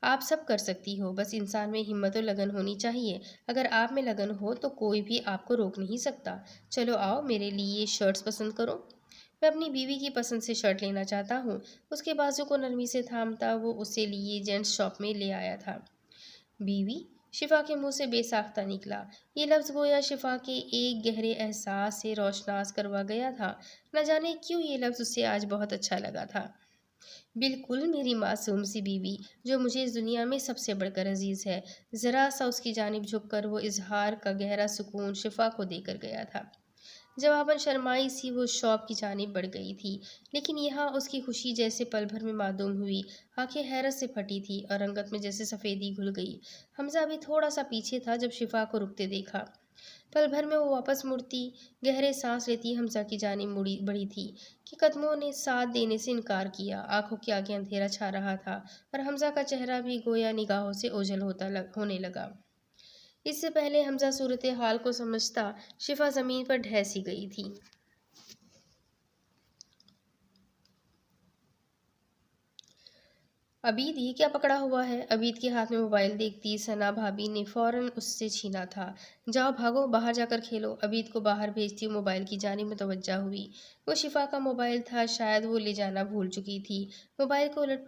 آپ سب کر سکتی ہو، بس انسان میں ہمت و لگن ہونی چاہیے۔ اگر آپ میں لگن ہو تو کوئی بھی آپ کو روک نہیں سکتا۔ چلو آؤ، میرے لیے شرٹس پسند کرو۔ میں اپنی بیوی کی پسند سے شرٹ لینا چاہتا ہوں۔ اس کے بازو کو نرمی سے تھامتا وہ اسے لیے جینٹس شاپ میں لے آیا تھا۔ بیوی؟ شفا کے منہ سے بے ساختہ نکلا۔ یہ لفظ گویا شفا کے ایک گہرے احساس سے روشناس کروا گیا تھا۔ نہ جانے کیوں یہ لفظ اسے آج بہت اچھا لگا تھا۔ بالکل میری معصوم سی بیوی، جو مجھے اس دنیا میں سب سے بڑھ کر عزیز ہے۔ ذرا سا اس کی جانب جھک کر وہ اظہار کا گہرا سکون شفا کو دے کر گیا تھا۔ جواباً شرمائی سی وہ شاپ کی جانب بڑھ گئی تھی، لیکن یہاں اس کی خوشی جیسے پل بھر میں معدوم ہوئی۔ آنکھیں حیرت سے پھٹی تھی اور رنگت میں جیسے سفیدی گھل گئی۔ حمزہ بھی تھوڑا سا پیچھے تھا جب شفا کو رکتے دیکھا۔ پل بھر میں وہ واپس مڑتی، گہرے سانس لیتی حمزہ کی جانب بڑھی تھی کہ قدموں نے ساتھ دینے سے انکار کیا۔ آنکھوں کے آگے اندھیرا چھا رہا تھا اور حمزہ کا چہرہ بھی گویا نگاہوں سے اوجھل ہونے لگا۔ اس سے پہلے حمزہ صورتحال کو سمجھتا، شفا زمین پر ڈھہ سی گئی تھی۔ عبید، یہ کیا پکڑا ہوا ہے؟ عبید کے ہاتھ میں موبائل دیکھتی ثنا بھابی نے فوراً اس سے چھینا تھا۔ جاؤ بھاگو، باہر جا کر کھیلو۔ عبید کو باہر بھیجتی وہ موبائل کی جانب متوجہ ہوئی۔ وہ شفا کا موبائل تھا، شاید وہ لے جانا بھول چکی تھی۔ موبائل کو الٹ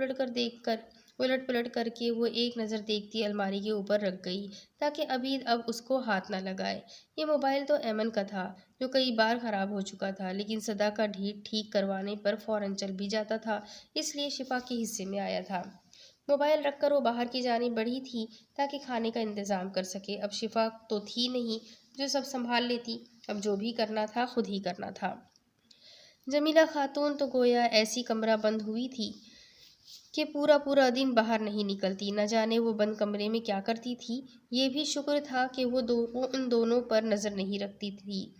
پلٹ کر کے وہ ایک نظر دیکھتی الماری کے اوپر رکھ گئی تاکہ عبید اب اس کو ہاتھ نہ لگائے۔ یہ موبائل تو ایمن کا تھا، جو کئی بار خراب ہو چکا تھا، لیکن صدا کا ٹھیک کروانے پر فوراً چل بھی جاتا تھا، اس لیے شفا کے حصے میں آیا تھا۔ موبائل رکھ کر وہ باہر کی جانب بڑھی تھی تاکہ کھانے کا انتظام کر سکے۔ اب شفا تو تھی نہیں جو سب سنبھال لیتی، اب جو بھی کرنا تھا خود ہی کرنا تھا۔ جمیلہ خاتون تو گویا ایسی کمرہ بند ہوئی تھی کہ پورا دن باہر نہیں نکلتی۔ نہ جانے وہ بند کمرے میں کیا کرتی تھی۔ یہ بھی شکر تھا کہ وہ ان دونوں پر نظر نہیں رکھتی تھی،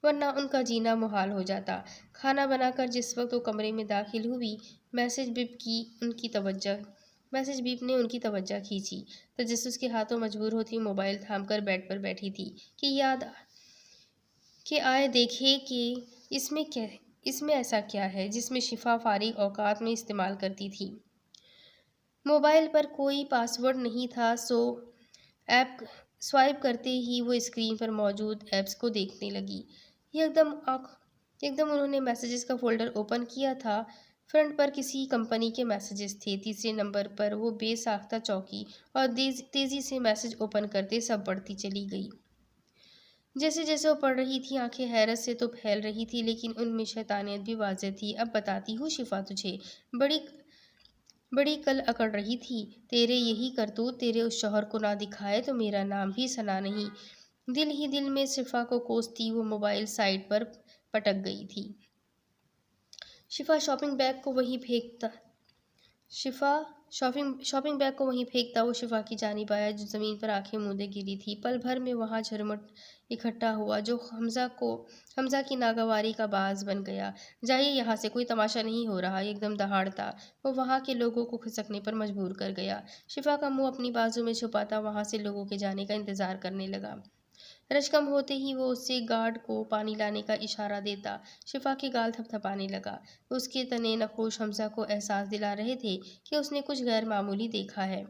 ورنہ ان کا جینا محال ہو جاتا۔ کھانا بنا کر جس وقت وہ کمرے میں داخل ہوئی، میسج بیپ نے ان کی توجہ کھینچی۔ تجسس کے ہاتھوں مجبور ہوتی موبائل تھام کر بیڈ پر بیٹھی تھی کہ آئے دیکھے کہ اس میں ایسا کیا ہے جس میں شفا فارغ اوقات میں استعمال کرتی تھی۔ موبائل پر کوئی پاس ورڈ نہیں تھا، سوائپ کرتے ہی وہ اسکرین پر موجود ایپس کو دیکھنے لگی۔ ایک دم انہوں نے میسیجز کا فولڈر اوپن کیا تھا۔ فرنٹ پر کسی کمپنی کے میسیجز تھے۔ تیسرے نمبر پر وہ بے ساختہ چونکی اور تیزی سے میسیج اوپن کرتے سب پڑھتی چلی گئی۔ جیسے جیسے وہ پڑھ رہی تھی، آنکھیں حیرت سے تو پھیل رہی تھی، لیکن ان میں شیطانیت بھی واضح تھی۔ اب بتاتی ہوں شفا تجھے، بڑی کل اکڑ رہی تھی۔ تیرے یہی کرتوت تیرے اس شوہر کو نہ دکھائے تو میرا نام بھی ثنا نہیں۔ دل ہی دل میں شفا کو کوستی وہ موبائل سائٹ پر پٹک گئی تھی۔ شاپنگ بیگ کو وہیں پھینکتا وہ شفا کی جانب آیا جو زمین پر آنکھیں موندے گری تھی۔ پل بھر میں وہاں جھرمٹ اکٹھا ہوا جو حمزہ کی ناگواری کا باعث بن گیا۔ جائیے یہاں سے، کوئی تماشا نہیں ہو رہا۔ ایک دم دہاڑتا وہ وہاں کے لوگوں کو کھسکنے پر مجبور کر گیا۔ شفا کا منہ اپنی بازو میں چھپاتا وہاں سے لوگوں کے جانے کا انتظار کرنے لگا۔ رش کم ہوتے ہی وہ اس سے گارڈ کو پانی لانے کا اشارہ دیتا۔ شفا کے گال تھپ تھپانے لگا۔ اس کے تنے نقوش حمزہ کو احساس دلا رہے تھے کہ اس نے کچھ غیر معمولی دیکھا ہے۔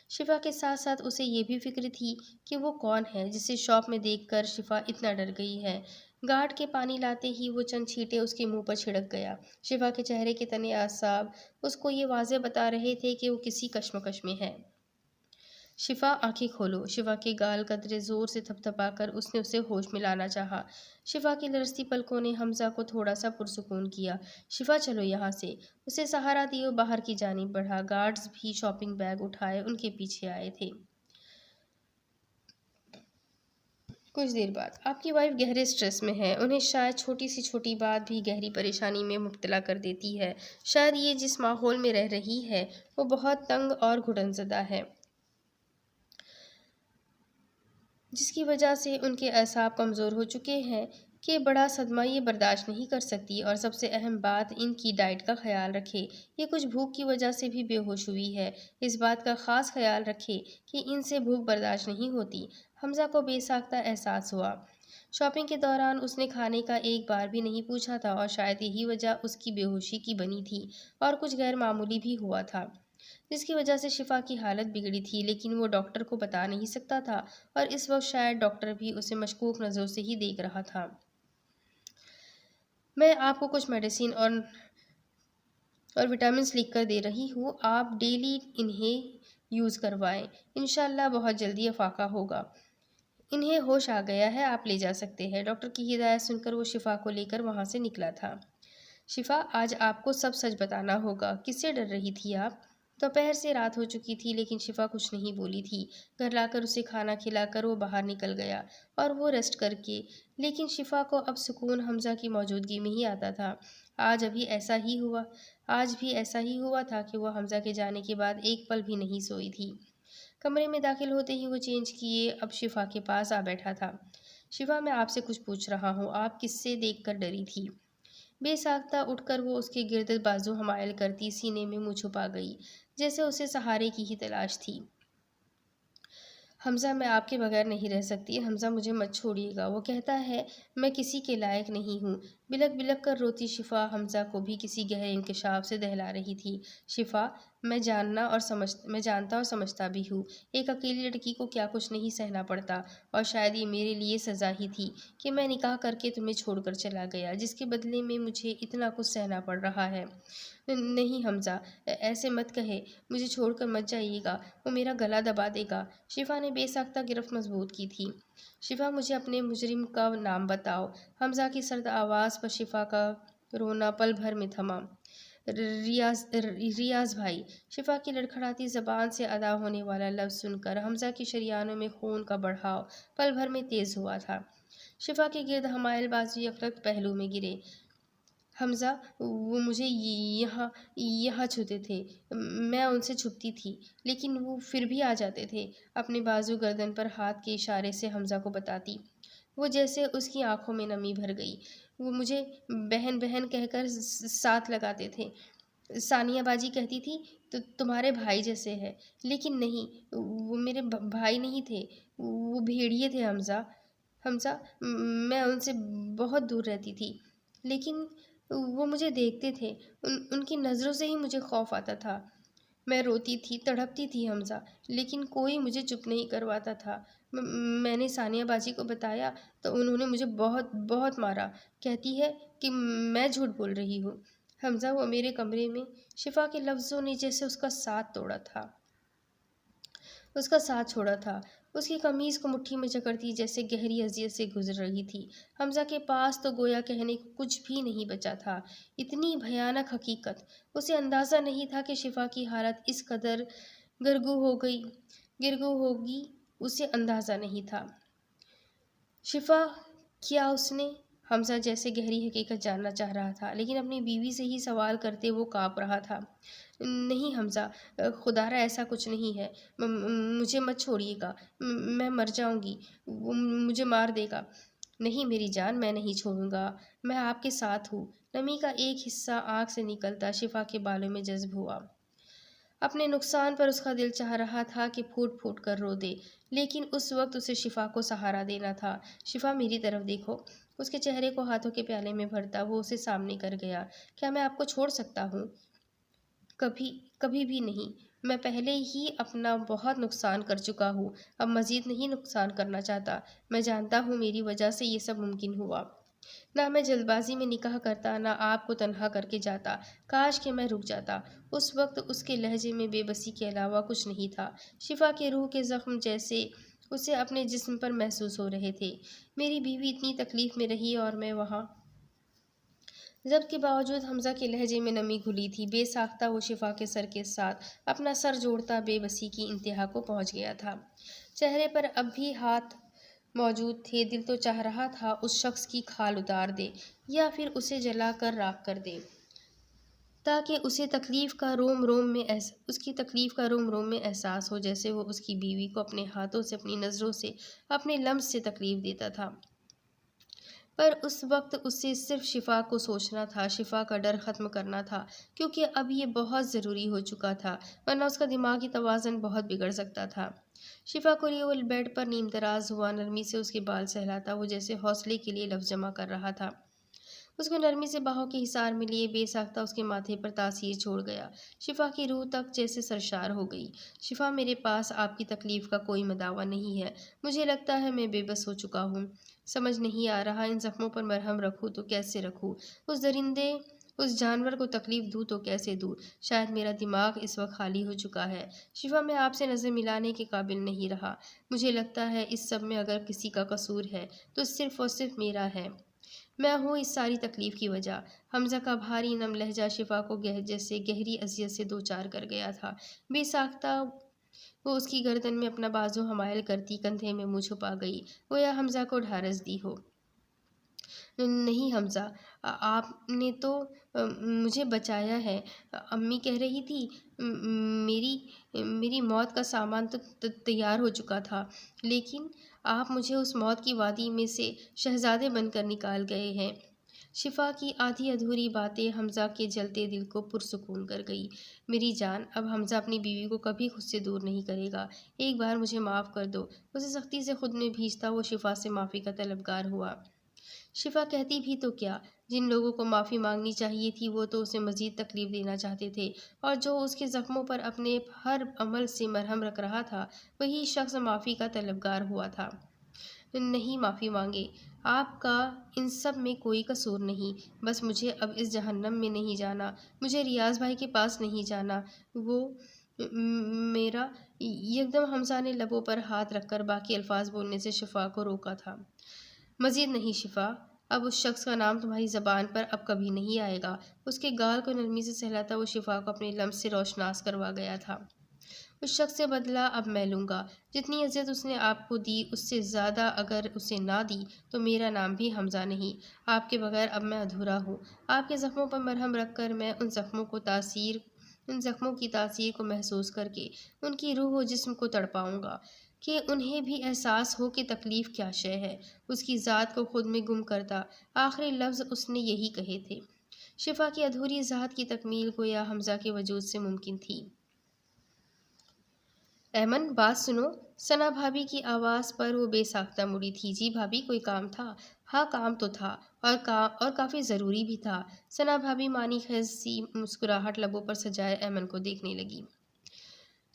شفا کے ساتھ ساتھ اسے یہ بھی فکر تھی کہ وہ کون ہے جسے شاپ میں دیکھ کر شفا اتنا ڈر گئی ہے۔ گارڈ کے پانی لاتے ہی وہ چند چھینٹے اس کے منہ پر چھڑک گیا۔ شفا کے چہرے کے تنے اعصاب اس کو یہ واضح بتا رہے تھے کہ وہ کسی کشمکش میں ہے۔ شفا، آنکھیں کھولو۔ شفا کے گال قدرے زور سے تھپ تھپا کر اس نے اسے ہوش میں لانا چاہا۔ شفا کی لرزتی پلکوں نے حمزہ کو تھوڑا سا پرسکون کیا۔ شفا، چلو یہاں سے۔ اسے سہارا دیے وہ باہر کی جانب بڑھا۔ گارڈز بھی شاپنگ بیگ اٹھائے ان کے پیچھے آئے تھے۔ کچھ دیر بعد آپ کی وائف گہرے سٹریس میں ہے۔ انہیں شاید چھوٹی سی چھوٹی بات بھی گہری پریشانی میں مبتلا کر دیتی ہے۔ شاید یہ جس ماحول میں رہ رہی ہے وہ بہت تنگ اور گھٹن زدہ ہے، جس کی وجہ سے ان کے اعصاب کمزور ہو چکے ہیں کہ بڑا صدمہ یہ برداشت نہیں کر سکتی، اور سب سے اہم بات ان کی ڈائٹ کا خیال رکھے۔ یہ کچھ بھوک کی وجہ سے بھی بے ہوش ہوئی ہے۔ اس بات کا خاص خیال رکھے کہ ان سے بھوک برداشت نہیں ہوتی۔ حمزہ کو بے ساختہ احساس ہوا۔ شاپنگ کے دوران اس نے کھانے کا ایک بار بھی نہیں پوچھا تھا، اور شاید یہی وجہ اس کی بے ہوشی کی بنی تھی، اور کچھ غیر معمولی بھی ہوا تھا جس کی وجہ سے شفا کی حالت بگڑی تھی، لیکن وہ ڈاکٹر کو بتا نہیں سکتا تھا، اور اس وقت شاید ڈاکٹر بھی اسے مشکوک نظروں سے ہی دیکھ رہا تھا۔ میں آپ کو کچھ میڈیسن اور وٹامنس لکھ کر دے رہی ہوں، آپ ڈیلی انہیں یوز کروائیں، انشاءاللہ بہت جلدی افاقہ ہوگا۔ انہیں ہوش آ گیا ہے، آپ لے جا سکتے ہیں۔ ڈاکٹر کی ہدایت سن کر وہ شفا کو لے کر وہاں سے نکلا تھا۔ شفا، آج آپ کو سب سچ بتانا ہوگا۔ کس سے ڈر رہی تھی آپ؟ دوپہر سے رات ہو چکی تھی لیکن شفا کچھ نہیں بولی تھی۔ گھر لا کر اسے کھانا کھلا کر وہ باہر نکل گیا، اور وہ ریسٹ کر کے، لیکن شفا کو اب سکون حمزہ کی موجودگی میں ہی آتا تھا۔ آج بھی ایسا ہی ہوا تھا کہ وہ حمزہ کے جانے کے بعد ایک پل بھی نہیں سوئی تھی۔ کمرے میں داخل ہوتے ہی وہ چینج کیے اب شفا کے پاس آ بیٹھا تھا۔ شفا، میں آپ سے کچھ پوچھ رہا ہوں، آپ کس سے دیکھ کر ڈری تھی؟ بے ساختہ اٹھ کر وہ اس کے گرد بازو حمائل کرتی سینے میں منہ چھپا گئی، جیسے اسے سہارے کی ہی تلاش تھی۔ حمزہ، میں آپ کے بغیر نہیں رہ سکتی۔ حمزہ، مجھے مت چھوڑیے گا، وہ کہتا ہے میں کسی کے لائق نہیں ہوں۔ بلک بلک کر روتی شفا حمزہ کو بھی کسی گہرے انکشاف سے دہلا رہی تھی۔ شفا، میں جانتا اور سمجھتا بھی ہوں، ایک اکیلی لڑکی کو کیا کچھ نہیں سہنا پڑتا، اور شاید یہ میرے لیے سزا ہی تھی کہ میں نکاح کر کے تمہیں چھوڑ کر چلا گیا، جس کے بدلے میں مجھے اتنا کچھ سہنا پڑ رہا ہے۔ نہیں حمزہ، ایسے مت کہے، مجھے چھوڑ کر مت جائیے گا، وہ میرا گلا دبا دے گا۔ شفا نے بے ساختہ گرفت مضبوط کی تھی۔ شفا، مجھے اپنے مجرم کا نام بتاؤ۔ حمزہ کی سرد آواز پر شفا کا رونا پل بھر میں تھما۔ ریاض بھائی۔ شفا کی لڑکھڑاتی زبان سے ادا ہونے والا لفظ سن کر حمزہ کی شریانوں میں خون کا بڑھاؤ پل بھر میں تیز ہوا تھا۔ شفا کے گرد حمائل بازو یکرخت پہلو میں گرے۔ حمزہ، وہ مجھے یہاں چھوتے تھے، میں ان سے چھپتی تھی، لیکن وہ پھر بھی آ جاتے تھے۔ اپنے بازو گردن پر ہاتھ کے اشارے سے حمزہ کو بتاتی وہ، جیسے اس کی آنکھوں میں نمی بھر گئی۔ وہ مجھے بہن بہن کہہ کر ساتھ لگاتے تھے۔ ثانیہ باجی کہتی تھی تو تمہارے بھائی جیسے ہے، لیکن نہیں، وہ میرے بھائی نہیں تھے، وہ بھیڑیے تھے۔ حمزہ، میں ان سے بہت دور رہتی تھی، لیکن وہ مجھے دیکھتے تھے، ان کی نظروں سے ہی مجھے خوف آتا تھا۔ میں روتی تھی، تڑپتی تھی حمزہ، لیکن کوئی مجھے چپ نہیں کرواتا تھا۔ میں نے ثانیہ باجی کو بتایا تو انہوں نے مجھے بہت بہت مارا، کہتی ہے کہ میں جھوٹ بول رہی ہوں۔ حمزہ، وہ میرے کمرے میں، شفا کے لفظوں نے جیسے اس کا ساتھ چھوڑا تھا، اس کی قمیض کو مٹھی میں جکڑتی جیسے گہری اذیت سے گزر رہی تھی۔ حمزہ کے پاس تو گویا کہنے کو کچھ بھی نہیں بچا تھا۔ اتنی بھیانک حقیقت اسے اندازہ نہیں تھا کہ شفا کی حالت اس قدر گرگو ہوگی، اسے اندازہ نہیں تھا۔ شفا، کیا اس نے؟ حمزہ جیسے گہری حقیقت جاننا چاہ رہا تھا، لیکن اپنی بیوی سے ہی سوال کرتے وہ کانپ رہا تھا۔ نہیں حمزہ، خدارا ایسا کچھ نہیں ہے، مجھے مت چھوڑیے گا، میں مر جاؤں گی، وہ مجھے مار دے گا۔ نہیں میری جان، میں نہیں چھوڑوں گا، میں آپ کے ساتھ ہوں۔ نمی کا ایک حصہ آنکھ سے نکلتا شفا کے بالوں میں جذب ہوا۔ اپنے نقصان پر اس کا دل چاہ رہا تھا کہ پھوٹ پھوٹ کر رو دے، لیکن اس وقت اسے شفا کو سہارا دینا تھا۔ شفا میری طرف دیکھو۔ اس کے چہرے کو ہاتھوں کے پیالے میں بھرتا وہ اسے سامنے کر گیا۔ کیا میں آپ کو چھوڑ سکتا ہوں؟ کبھی کبھی بھی نہیں۔ میں پہلے ہی اپنا بہت نقصان کر چکا ہوں، اب مزید نہیں نقصان کرنا چاہتا۔ میں جانتا ہوں میری وجہ سے یہ سب ممکن ہوا۔ نہ میں جلد بازی میں نکاح کرتا، نہ آپ کو تنہا کر کے جاتا۔ کاش کہ میں رک جاتا۔ اس وقت اس کے لہجے میں بے بسی کے علاوہ کچھ نہیں تھا۔ شفا کے روح کے زخم جیسے اسے اپنے جسم پر محسوس ہو رہے تھے۔ میری بیوی اتنی تکلیف میں رہی اور میں وہاں۔ ضبط کے باوجود حمزہ کے لہجے میں نمی گھلی تھی۔ بے ساختہ وہ شفا کے سر کے ساتھ اپنا سر جوڑتا بے بسی کی انتہا کو پہنچ گیا تھا۔ چہرے پر اب بھی ہاتھ موجود تھے۔ دل تو چاہ رہا تھا اس شخص کی کھال اتار دے یا پھر اسے جلا کر راکھ کر دے، تاکہ اس کی تکلیف کا روم روم میں احساس ہو، جیسے وہ اس کی بیوی کو اپنے ہاتھوں سے، اپنی نظروں سے، اپنے لمس سے تکلیف دیتا تھا۔ پر اس وقت اسے صرف شفا کو سوچنا تھا، شفا کا ڈر ختم کرنا تھا، کیونکہ اب یہ بہت ضروری ہو چکا تھا، ورنہ اس کا دماغی توازن بہت بگڑ سکتا تھا۔ شفا کو لیے وہ بیڈ پر نیم دراز ہوا، نرمی سے اس کے بال سہلاتا وہ جیسے حوصلے کے لیے لفظ جمع کر رہا تھا۔ اس کو نرمی سے باہوں کے حصار میں لیے بے ساختہ اس کے ماتھے پر تاثیر چھوڑ گیا۔ شفا کی روح تک جیسے سرشار ہو گئی۔ شفا، میرے پاس آپ کی تکلیف کا کوئی مداوا نہیں ہے۔ مجھے لگتا ہے میں بے بس ہو چکا ہوں۔ سمجھ نہیں آ رہا ان زخموں پر مرہم رکھوں تو کیسے رکھوں، اس جانور کو تکلیف دوں تو کیسے دوں۔ شاید میرا دماغ اس وقت خالی ہو چکا ہے۔ شفا، میں آپ سے نظر ملانے کے قابل نہیں رہا۔ مجھے لگتا ہے اس سب میں اگر کسی کا قصور ہے تو صرف اور صرف میرا ہے۔ میں ہوں اس ساری تکلیف کی وجہ۔ حمزہ کا بھاری نم لہجہ شفا کو جیسے گہری اذیت سے دوچار کر گیا تھا۔ بے ساختہ وہ اس کی گردن میں اپنا بازو حمائل کرتی کندھے میں منہ چھپا گئی، گویا حمزہ کو ڈھارس دی ہو۔ نہیں حمزہ، آپ نے تو مجھے بچایا ہے۔ امی کہہ رہی تھی میری موت کا سامان تو تیار ہو چکا تھا، لیکن آپ مجھے اس موت کی وادی میں سے شہزادے بن کر نکال گئے ہیں۔ شفا کی آدھی ادھوری باتیں حمزہ کے جلتے دل کو پرسکون کر گئی۔ میری جان، اب حمزہ اپنی بیوی کو کبھی خود سے دور نہیں کرے گا۔ ایک بار مجھے معاف کر دو۔ اسے سختی سے خود میں بھیجتا وہ شفا سے معافی کا طلبگار ہوا۔ شفا کہتی بھی تو کیا، جن لوگوں کو معافی مانگنی چاہیے تھی وہ تو اسے مزید تکلیف دینا چاہتے تھے، اور جو اس کے زخموں پر اپنے ہر عمل سے مرہم رکھ رہا تھا وہی شخص معافی کا طلبگار ہوا تھا۔ نہیں معافی مانگے، آپ کا ان سب میں کوئی قصور نہیں، بس مجھے اب اس جہنم میں نہیں جانا، مجھے ریاض بھائی کے پاس نہیں جانا، وہ میرا۔ یکدم حمزہ نے لبوں پر ہاتھ رکھ کر باقی الفاظ بولنے سے شفا کو روکا تھا۔ مزید نہیں شفا، اب اس شخص کا نام تمہاری زبان پر اب کبھی نہیں آئے گا۔ اس کے گال کو نرمی سے سہلاتا وہ شفا کو اپنے لمس سے روشناس کروا گیا تھا۔ اس شخص سے بدلہ اب میں لوں گا۔ جتنی عزت اس نے آپ کو دی اس سے زیادہ اگر اسے نہ دی تو میرا نام بھی حمزہ نہیں۔ آپ کے بغیر اب میں ادھورا ہوں۔ آپ کے زخموں پر مرہم رکھ کر میں ان زخموں کی تاثیر کو محسوس کر کے ان کی روح و جسم کو تڑپاؤں گا کہ انہیں بھی احساس ہو کہ تکلیف کیا شے ہے۔ اس کی ذات کو خود میں گم کرتا آخری لفظ اس نے یہی کہے تھے۔ شفا کی ادھوری ذات کی تکمیل گویا حمزہ کے وجود سے ممکن تھی۔ ایمن، بات سنو۔ ثنا بھابی کی آواز پر وہ بے ساختہ مڑی تھی۔ جی بھابی، کوئی کام تھا؟ ہاں کام تو تھا، اور کافی ضروری بھی تھا۔ ثنا بھابی معنی خیز سی مسکراہٹ لبوں پر سجائے ایمن کو دیکھنے لگی۔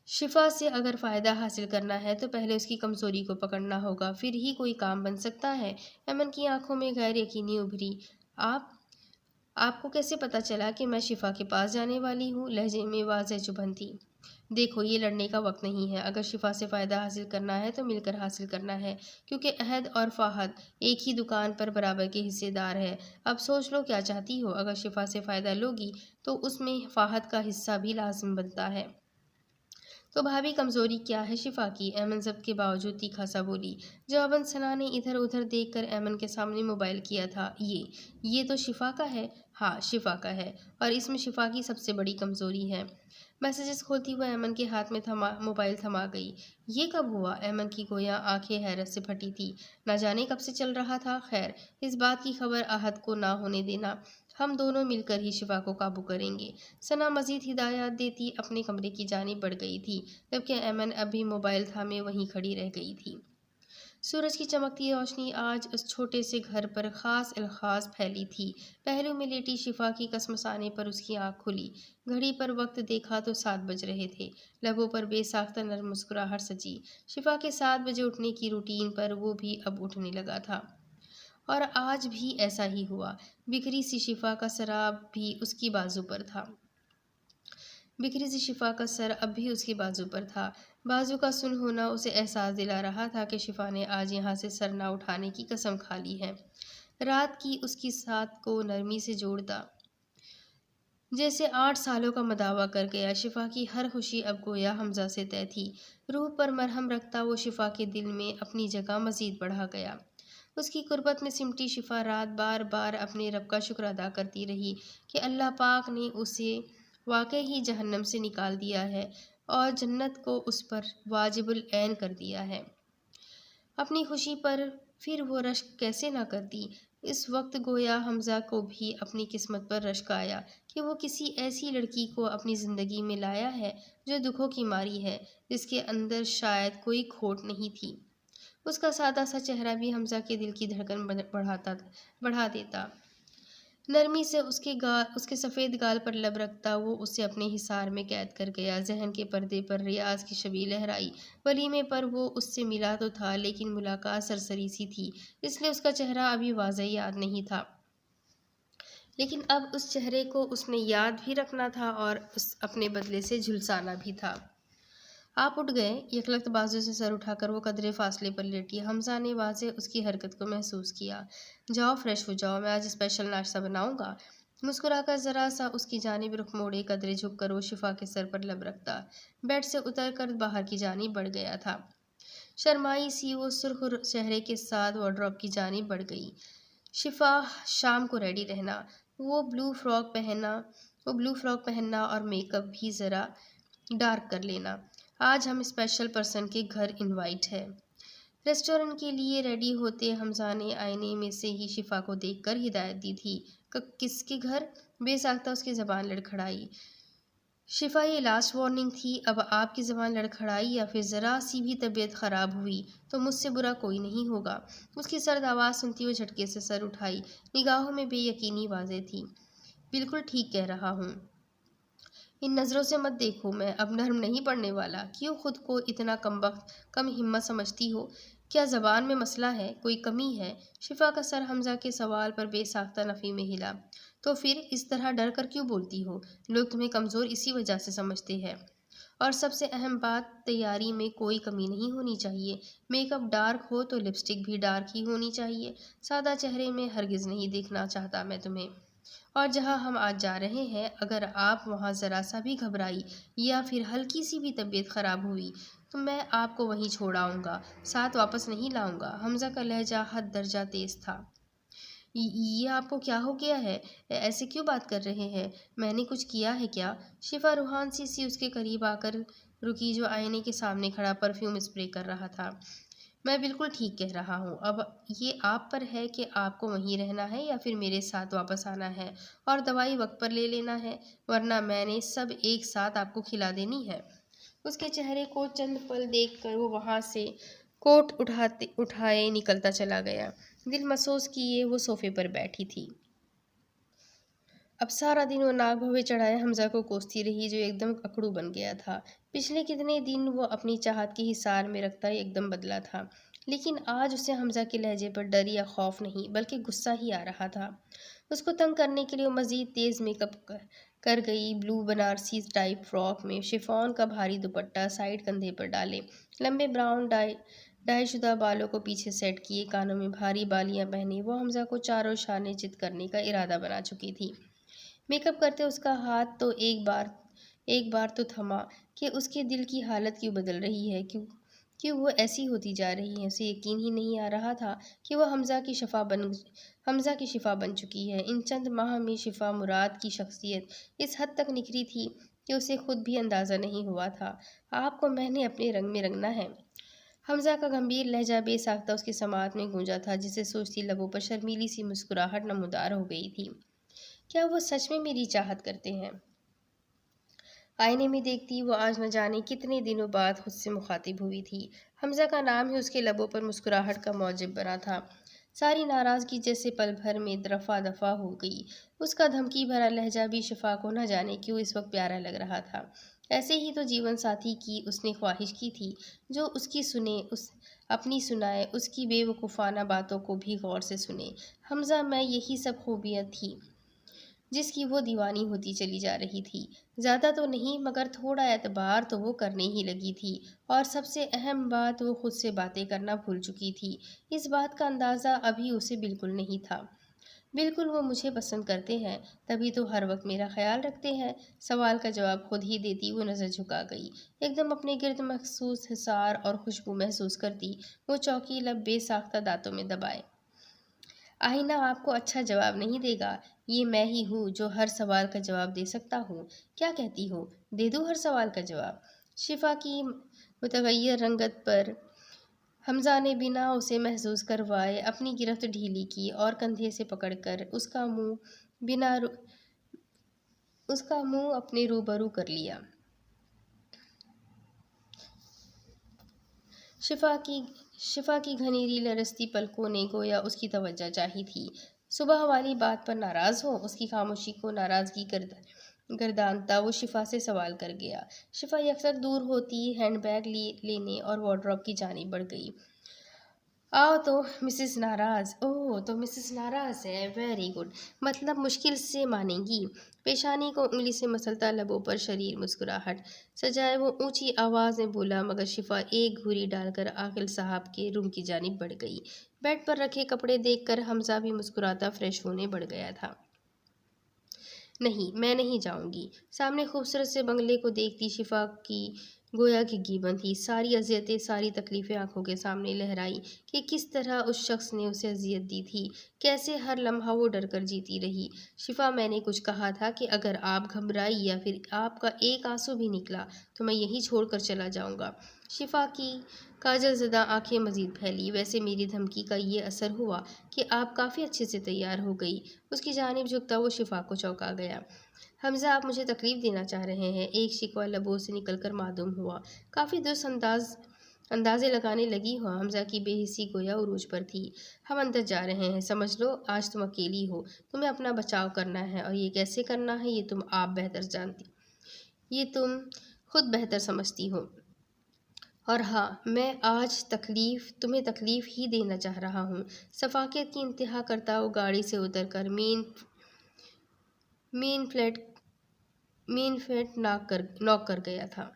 شفا سے اگر فائدہ حاصل کرنا ہے تو پہلے اس کی کمزوری کو پکڑنا ہوگا، پھر ہی کوئی کام بن سکتا ہے۔ ایمن کی آنکھوں میں غیر یقینی ابھری۔ آپ کو کیسے پتہ چلا کہ میں شفا کے پاس جانے والی ہوں؟ لہجے میں واضح چبھن تھی۔ دیکھو، یہ لڑنے کا وقت نہیں ہے۔ اگر شفا سے فائدہ حاصل کرنا ہے تو مل کر حاصل کرنا ہے، کیونکہ عہد اور فہد ایک ہی دکان پر برابر کے حصے دار ہے۔ اب سوچ لو کیا چاہتی ہو۔ اگر شفا سے فائدہ لوگی تو اس میں فہد کا حصہ بھی لازم بنتا ہے۔ تو بھابی، کمزوری کیا ہے شفا کی؟ ایمن ضبط کے باوجود تیکھا سا بولی۔ جواباً ثنا نے ادھر ادھر دیکھ کر ایمن کے سامنے موبائل کیا تھا۔ یہ تو شفا کا ہے۔ ہاں شفا کا ہے، اور اس میں شفا کی سب سے بڑی کمزوری ہے۔ میسیجز کھولتی ہوئے ایمن کے ہاتھ میں موبائل تھما گئی۔ یہ کب ہوا؟ ایمن کی گویا آنکھیں حیرت سے پھٹی تھی۔ نہ جانے کب سے چل رہا تھا۔ خیر، اس بات کی خبر احد کو نہ ہونے دینا، ہم دونوں مل کر ہی شفا کو قابو کریں گے۔ ثنا مزید ہدایات دیتی اپنے کمرے کی جانب بڑھ گئی تھی، جبکہ ایمن اب بھی موبائل تھامے وہیں کھڑی رہ گئی تھی۔ سورج کی چمکتی روشنی آج اس چھوٹے سے گھر پر خاص الخاص پھیلی تھی۔ پہلو میں لیٹی شفا کی کسمسانے پر اس کی آنکھ کھلی۔ گھڑی پر وقت دیکھا تو 7 بج رہے تھے۔ لبوں پر بے ساختہ نرم مسکراہٹ سجی۔ شفا کے 7 بجے اٹھنے کی روٹین پر وہ بھی اب اٹھنے لگا تھا، اور آج بھی ایسا ہی ہوا۔ بکھری سی شفا کا سر اب بھی اس کی بازو پر تھا۔ بازو کا سن ہونا اسے احساس دلا رہا تھا کہ شفا نے آج یہاں سے سر نہ اٹھانے کی قسم کھا لی ہے۔ رات کی اس کی سات کو نرمی سے جوڑتا، جیسے 8 سالوں کا مداوع کر گیا۔ شفا کی ہر خوشی اب گویا حمزہ سے طے تھی۔ روح پر مرہم رکھتا وہ شفا کے دل میں اپنی جگہ مزید بڑھا گیا۔ اس کی قربت میں سمٹی شفا رات بار بار اپنے رب کا شکر ادا کرتی رہی کہ اللہ پاک نے اسے واقعی ہی جہنم سے نکال دیا ہے اور جنت کو اس پر واجب العین کر دیا ہے۔ اپنی خوشی پر پھر وہ رشک کیسے نہ کرتی؟ اس وقت گویا حمزہ کو بھی اپنی قسمت پر رشک آیا کہ وہ کسی ایسی لڑکی کو اپنی زندگی میں لایا ہے جو دکھوں کی ماری ہے، جس کے اندر شاید کوئی کھوٹ نہیں تھی۔ اس کا سادہ سا چہرہ بھی حمزہ کے دل کی دھڑکن بڑھا دیتا۔ نرمی سے اس کے سفید گال پر لب رکھتا وہ اسے اپنے حصار میں قید کر گیا۔ ذہن کے پردے پر ریاض کی شبیہ لہرائی۔ ولیمے پر وہ اس سے ملا تو تھا، لیکن ملاقات سرسری سی تھی، اس لیے اس کا چہرہ ابھی واضح یاد نہیں تھا۔ لیکن اب اس چہرے کو اس نے یاد بھی رکھنا تھا اور اپنے بدلے سے جھلسانا بھی تھا۔ آپ اٹھ گئے؟ یکلخت بازو سے سر اٹھا کر وہ قدرے فاصلے پر لیٹی۔ حمزہ نے واضح اس کی حرکت کو محسوس کیا۔ جاؤ فریش ہو جاؤ، میں آج اسپیشل ناشتہ بناؤں گا۔ مسکرا کر ذرا سا اس کی جانب رخ موڑے قدرے جھک کر وہ شفا کے سر پر لب رکھتا بیڈ سے اتر کر باہر کی جانب بڑھ گیا تھا۔ شرمائی سی وہ سرخ چہرے کے ساتھ وارڈروب کی جانب بڑھ گئی۔ شفا، شام کو ریڈی رہنا۔ وہ بلو فراک پہننا اور میک اپ بھی ذرا ڈارک کر لینا۔ آج ہم اسپیشل پرسن کے گھر انوائٹ ہے۔ ریسٹورنٹ کے لیے ریڈی ہوتے حمزہ نے آئینے میں سے ہی شفا کو دیکھ کر ہدایت دی تھی۔ کس کے گھر؟ بے ساختہ اس کی زبان لڑکھڑائی۔ شفا، یہ لاسٹ وارننگ تھی۔ اب آپ کی زبان لڑکھڑائی یا پھر ذرا سی بھی طبیعت خراب ہوئی تو مجھ سے برا کوئی نہیں ہوگا۔ اس کی سرد آواز سنتی وہ جھٹکے سے سر اٹھائی، نگاہوں میں بے یقینی واضح تھی۔ بالکل ٹھیک کہہ رہا ہوں۔ ان نظروں سے مت دیکھو، میں اب نرم نہیں پڑنے والا۔ کیوں خود کو اتنا کم ہمت سمجھتی ہو؟ کیا زبان میں مسئلہ ہے؟ کوئی کمی ہے؟ شفا کا سر حمزہ کے سوال پر بے ساختہ نفی میں ہلا۔ تو پھر اس طرح ڈر کر کیوں بولتی ہو؟ لوگ تمہیں کمزور اسی وجہ سے سمجھتے ہیں۔ اور سب سے اہم بات، تیاری میں کوئی کمی نہیں ہونی چاہیے۔ میک اپ ڈارک ہو تو لپسٹک بھی ڈارک ہی ہونی چاہیے۔ سادہ چہرے میں ہرگز نہیں دیکھنا چاہتا میں تمہیں۔ اور جہاں ہم آج جا رہے ہیں، اگر آپ وہاں ذرا سا بھی گھبرائی یا پھر ہلکی سی بھی طبیعت خراب ہوئی تو میں آپ کو وہیں چھوڑ آؤں گا، ساتھ واپس نہیں لاؤں گا۔ حمزہ کا لہجہ حد درجہ تیز تھا۔ یہ آپ کو کیا ہو گیا ہے؟ ایسے کیوں بات کر رہے ہیں؟ میں نے کچھ کیا ہے کیا؟ شفا روحان سی اس کے قریب آ کر رکی جو آئینے کے سامنے کھڑا پرفیوم اسپرے کر رہا تھا۔ میں بالکل ٹھیک کہہ رہا ہوں۔ اب یہ آپ پر ہے کہ آپ کو وہیں رہنا ہے یا پھر میرے ساتھ واپس آنا ہے اور دوائی وقت پر لے لینا ہے، ورنہ میں نے سب ایک ساتھ آپ کو کھلا دینی ہے۔ اس کے چہرے کو چند پل دیکھ کر وہ وہاں سے کوٹ اٹھائے نکلتا چلا گیا۔ دل محسوس کیے وہ صوفے پر بیٹھی تھی۔ اب سارا دن وہ ناک بھوے چڑھائے حمزہ کو کوستی رہی جو ایک دم اکڑو بن گیا تھا۔ پچھلے کتنے دن وہ اپنی چاہت کے حصار میں رکھتا ایک دم بدلا تھا، لیکن آج اسے حمزہ کے لہجے پر ڈر یا خوف نہیں بلکہ غصہ ہی آ رہا تھا۔ اس کو تنگ کرنے کے لیے وہ مزید تیز میک اپ کر گئی۔ بلو بنارسی ٹائپ فراک میں شفون کا بھاری دوپٹہ سائیڈ کندھے پر ڈالے، لمبے براؤن ڈائی شدہ بالوں کو پیچھے سیٹ کیے، کانوں میں بھاری بالیاں پہنی وہ حمزہ کو چاروں شانے چت کرنے کا ارادہ بنا چکی تھی۔ میک اپ کرتے اس کا ہاتھ تو ایک بار تو تھما کہ اس کے دل کی حالت کیوں بدل رہی ہے، کہ وہ ایسی ہوتی جا رہی ہیں۔ اسے یقین ہی نہیں آ رہا تھا کہ وہ حمزہ کی شفا بن چکی ہے۔ ان چند ماہ میں شفا مراد کی شخصیت اس حد تک نکھری تھی کہ اسے خود بھی اندازہ نہیں ہوا تھا۔ آپ کو میں نے اپنے رنگ میں رنگنا ہے۔ حمزہ کا گمبھیر لہجہ بے ساختہ اس کی سماعت میں گونجا تھا، جسے سوچتی لبوں پر شرمیلی سی مسکراہٹ نمودار ہو گئی تھی۔ کیا وہ سچ میں میری چاہت کرتے ہیں؟ آئینے میں دیکھتی وہ آج نہ جانے کتنے دنوں بعد خود سے مخاطب ہوئی تھی۔ حمزہ کا نام ہی اس کے لبوں پر مسکراہٹ کا موجب بنا تھا۔ ساری ناراضگی جیسے پل بھر میں رفع دفع ہو گئی۔ اس کا دھمکی بھرا لہجہ بھی شفا کو نہ جانے کیوں اس وقت پیارا لگ رہا تھا۔ ایسے ہی تو جیون ساتھی کی اس نے خواہش کی تھی، جو اس کی سنے، اپنی سنائے، اس کی بے وقوفانہ باتوں کو بھی غور سے سنے۔ حمزہ میں یہی سب خوبیاں تھی جس کی وہ دیوانی ہوتی چلی جا رہی تھی۔ زیادہ تو نہیں، مگر تھوڑا اعتبار تو وہ کرنے ہی لگی تھی، اور سب سے اہم بات، وہ خود سے باتیں کرنا بھول چکی تھی۔ اس بات کا اندازہ ابھی اسے بالکل نہیں تھا۔ بالکل وہ مجھے پسند کرتے ہیں، تبھی تو ہر وقت میرا خیال رکھتے ہیں۔ سوال کا جواب خود ہی دیتی وہ نظر جھکا گئی۔ ایک دم اپنے گرد مخصوص حصار اور خوشبو محسوس کرتی وہ چوکی لب بے ساختہ دانتوں میں دبائے۔ آئینہ آپ کو اچھا جواب نہیں دے گا۔ یہ میں ہی ہوں جو ہر سوال کا جواب دے سکتا ہوں۔ کیا کہتی ہو، دے دوں ہر سوال کا جواب؟ شفا کی متغیر رنگت پر حمزہ نے بنا اسے محظوظ کروائے اپنی گرفت ڈھیلی کی اور کندھے سے پکڑ کر اس کا منہ اپنے روبرو کر لیا۔ شفا کی گھنیری لرزتی پلکوں نے گویا اس کی توجہ چاہی تھی۔ صبح والی بات پر ناراض ہو؟ اس کی خاموشی کو ناراضگی گردانتا وہ شفا سے سوال کر گیا۔ شفا یکسر دور ہوتی ہینڈ بیگ لینے اور وارڈروب کی جانب بڑھ گئی۔ آؤ تو مسز ناراض؟ اوہ، تو مسز ناراض ہے، ویری گڈ، مطلب مشکل سے مانیں گی۔ پیشانی کو انگلی سے مسلتا لبوں پر شریر مسکراہٹ سجائے وہ اونچی آواز میں بولا، مگر شفا ایک گھوری ڈال کر عاقل صاحب کے روم کی جانب بڑھ گئی۔ بیڈ پر رکھے کپڑے دیکھ کر حمزہ بھی مسکراتا فریش ہونے بڑھ گیا تھا۔ نہیں، میں نہیں جاؤں گی۔ سامنے خوبصورت سے بنگلے کو دیکھتی شفا کی گویا گھگی بند تھی۔ ساری اذیتیں، ساری تکلیفیں آنکھوں کے سامنے لہرائی کہ کس طرح اس شخص نے اسے اذیت دی تھی، کیسے ہر لمحہ وہ ڈر کر جیتی رہی۔ شفا، میں نے کچھ کہا تھا کہ اگر آپ گھبرائی یا پھر آپ کا ایک آنسو بھی نکلا تو میں یہی چھوڑ کر چلا جاؤں گا۔ شفا کی کاجل زدہ آنکھیں مزید پھیلی۔ ویسے میری دھمکی کا یہ اثر ہوا کہ آپ کافی اچھے سے تیار ہو گئی۔ اس کی جانب جھکتا وہ شفا کو چونکا گیا۔ حمزہ، آپ مجھے تکلیف دینا چاہ رہے ہیں؟ ایک شکوہ لبوں سے نکل کر معدوم ہوا۔ کافی درست اندازے لگانے لگی ہو۔ حمزہ کی بے حسی گویا عروج پر تھی۔ ہم اندر جا رہے ہیں، سمجھ لو آج تم اکیلی ہو، تمہیں اپنا بچاؤ کرنا ہے، اور یہ کیسے کرنا ہے یہ تم خود بہتر سمجھتی ہو۔ اور ہاں، میں آج تمہیں تکلیف ہی دینا چاہ رہا ہوں۔ صفاقیت کی انتہا کرتا وہ گاڑی سے اتر کر مین فلیٹ ناک کر گیا تھا۔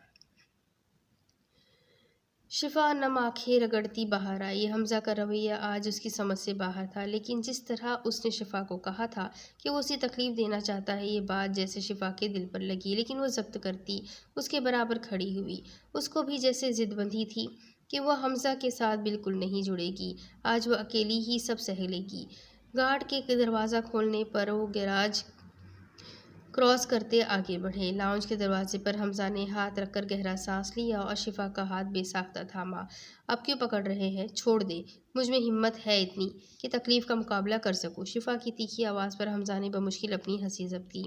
شفا نم آنکھیں رگڑتی باہر آئی۔ حمزہ کا رویہ آج اس کی سمجھ سے باہر تھا، لیکن جس طرح اس نے شفا کو کہا تھا کہ وہ اسے تکلیف دینا چاہتا ہے، یہ بات جیسے شفا کے دل پر لگی، لیکن وہ ضبط کرتی اس کے برابر کھڑی ہوئی۔ اس کو بھی جیسے ضد بندھی تھی کہ وہ حمزہ کے ساتھ بالکل نہیں جڑے گی۔ آج وہ اکیلی ہی سب سہہ لے گی۔ گارڈ کے دروازہ کھولنے پر وہ گیراج کراس کرتے آگے بڑھے۔ لاؤنج کے دروازے پر حمزہ نے ہاتھ رکھ کر گہرا سانس لیا اور شفا کا ہاتھ بے ساختہ تھاما۔ اب کیوں پکڑ رہے ہیں؟ چھوڑ دے، مجھ میں ہمت ہے اتنی کہ تکلیف کا مقابلہ کر سکوں۔ شفا کی تیکھی آواز پر حمزہ نے بمشکل اپنی ہنسی ضبط کی۔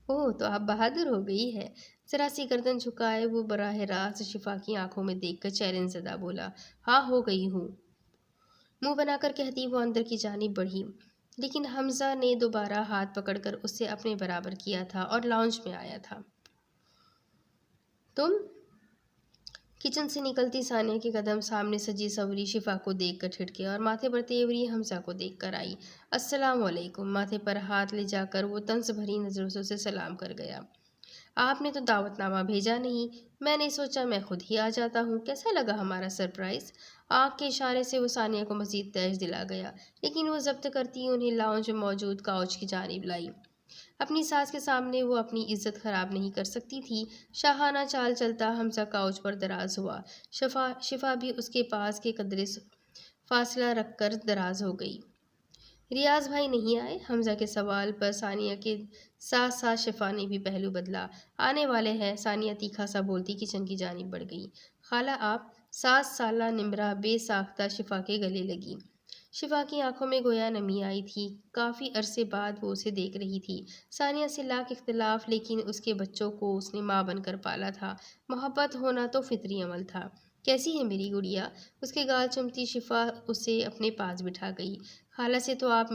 اوہ، تو آپ بہادر ہو گئی ہے۔ ذرا سی گردن جھکائے وہ براہ راست شفا کی آنکھوں میں دیکھ کر چیلنج زدہ بولا، ہاں ہو گئی ہوں۔ منہ بنا کر کہتی وہ اندر کی جانب بڑھی، لیکن حمزہ نے دوبارہ ہاتھ پکڑ کر اسے اپنے برابر کیا تھا اور لاؤنج میں آیا تھا۔ تم؟ کچن سے نکلتی ثانیہ کے قدم سامنے سجی سنوری شفا کو دیکھ کر ٹھٹکے اور ماتھے پر تیوری حمزہ کو دیکھ کر آئی۔ السلام علیکم۔ ماتھے پر ہاتھ لے جا کر وہ طنز بھری نظروں سے اسے سلام کر گیا۔ آپ نے تو دعوت نامہ بھیجا نہیں، میں نے سوچا میں خود ہی آ جاتا ہوں۔ کیسا لگا ہمارا سرپرائز؟ آنکھ کے اشارے سے وہ ثانیہ کو مزید تیش دلا گیا، لیکن وہ ضبط کرتی انہیں لاؤنج میں موجود کاؤچ کی جانب لائی۔ اپنی ساس کے سامنے وہ اپنی عزت خراب نہیں کر سکتی تھی۔ شاہانہ چال چلتا حمزہ کاؤچ پر دراز ہوا۔ شفا بھی اس کے پاس کے قدرے فاصلہ رکھ کر دراز ہو گئی۔ ریاض بھائی نہیں آئے؟ حمزہ کے سوال پر ثانیہ کے ساتھ ساتھ شفا نے بھی پہلو بدلا۔ آنے والے ہیں، ثانیہ تیکھا سا بولتی کچن کی جانب بڑھ گئی۔ خالہ آپ؟ 7 سالہ نمرہ بے ساختہ شفا کے گلے لگی۔ شفا کی آنکھوں میں گویا نمی آئی تھی۔ کافی عرصے بعد وہ اسے دیکھ رہی تھی۔ ثانیہ سے لاکھ اختلاف، لیکن اس کے بچوں کو اس نے ماں بن کر پالا تھا۔ محبت ہونا تو فطری عمل تھا۔ کیسی ہے میری گڑیا؟ اس کے گال چومتی شفا اسے اپنے پاس بٹھا گئی۔ خالہ سے تو آپ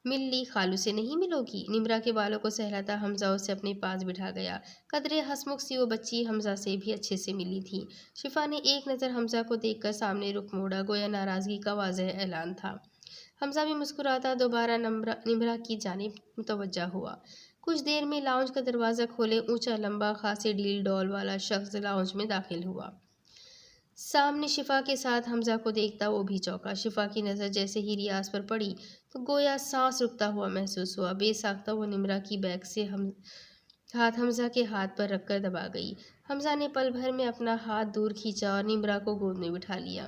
مل لی، خالو سے نہیں ملو گی؟ نمرہ کے بالوں کو سہلاتا حمزہ اسے اپنے پاس بٹھا گیا۔ قدرے ہسمکھ سی وہ بچی حمزہ سے بھی اچھے سے ملی تھی۔ شفا نے ایک نظر حمزہ کو دیکھ کر سامنے رخ موڑا، گویا ناراضگی کا واضح اعلان تھا۔ حمزہ بھی مسکراتا دوبارہ نمرہ کی جانب متوجہ ہوا۔ کچھ دیر میں لاؤنج کا دروازہ کھولے اونچا لمبا خاصے ڈیل ڈول والا شخص لاؤنج میں داخل ہوا۔ سامنے شفا کے ساتھ حمزہ کو دیکھتا وہ بھی چونکا۔ شفا کی نظر جیسے ہی ریاض پر پڑی تو گویا سانس رکتا ہوا محسوس ہوا۔ بے ساختہ وہ نمرہ کی بیگ سے ہاتھ حمزہ کے ہاتھ پر رکھ کر دبا گئی۔ حمزہ نے پل بھر میں اپنا ہاتھ دور کھینچا اور نمرہ کو گود میں بٹھا لیا۔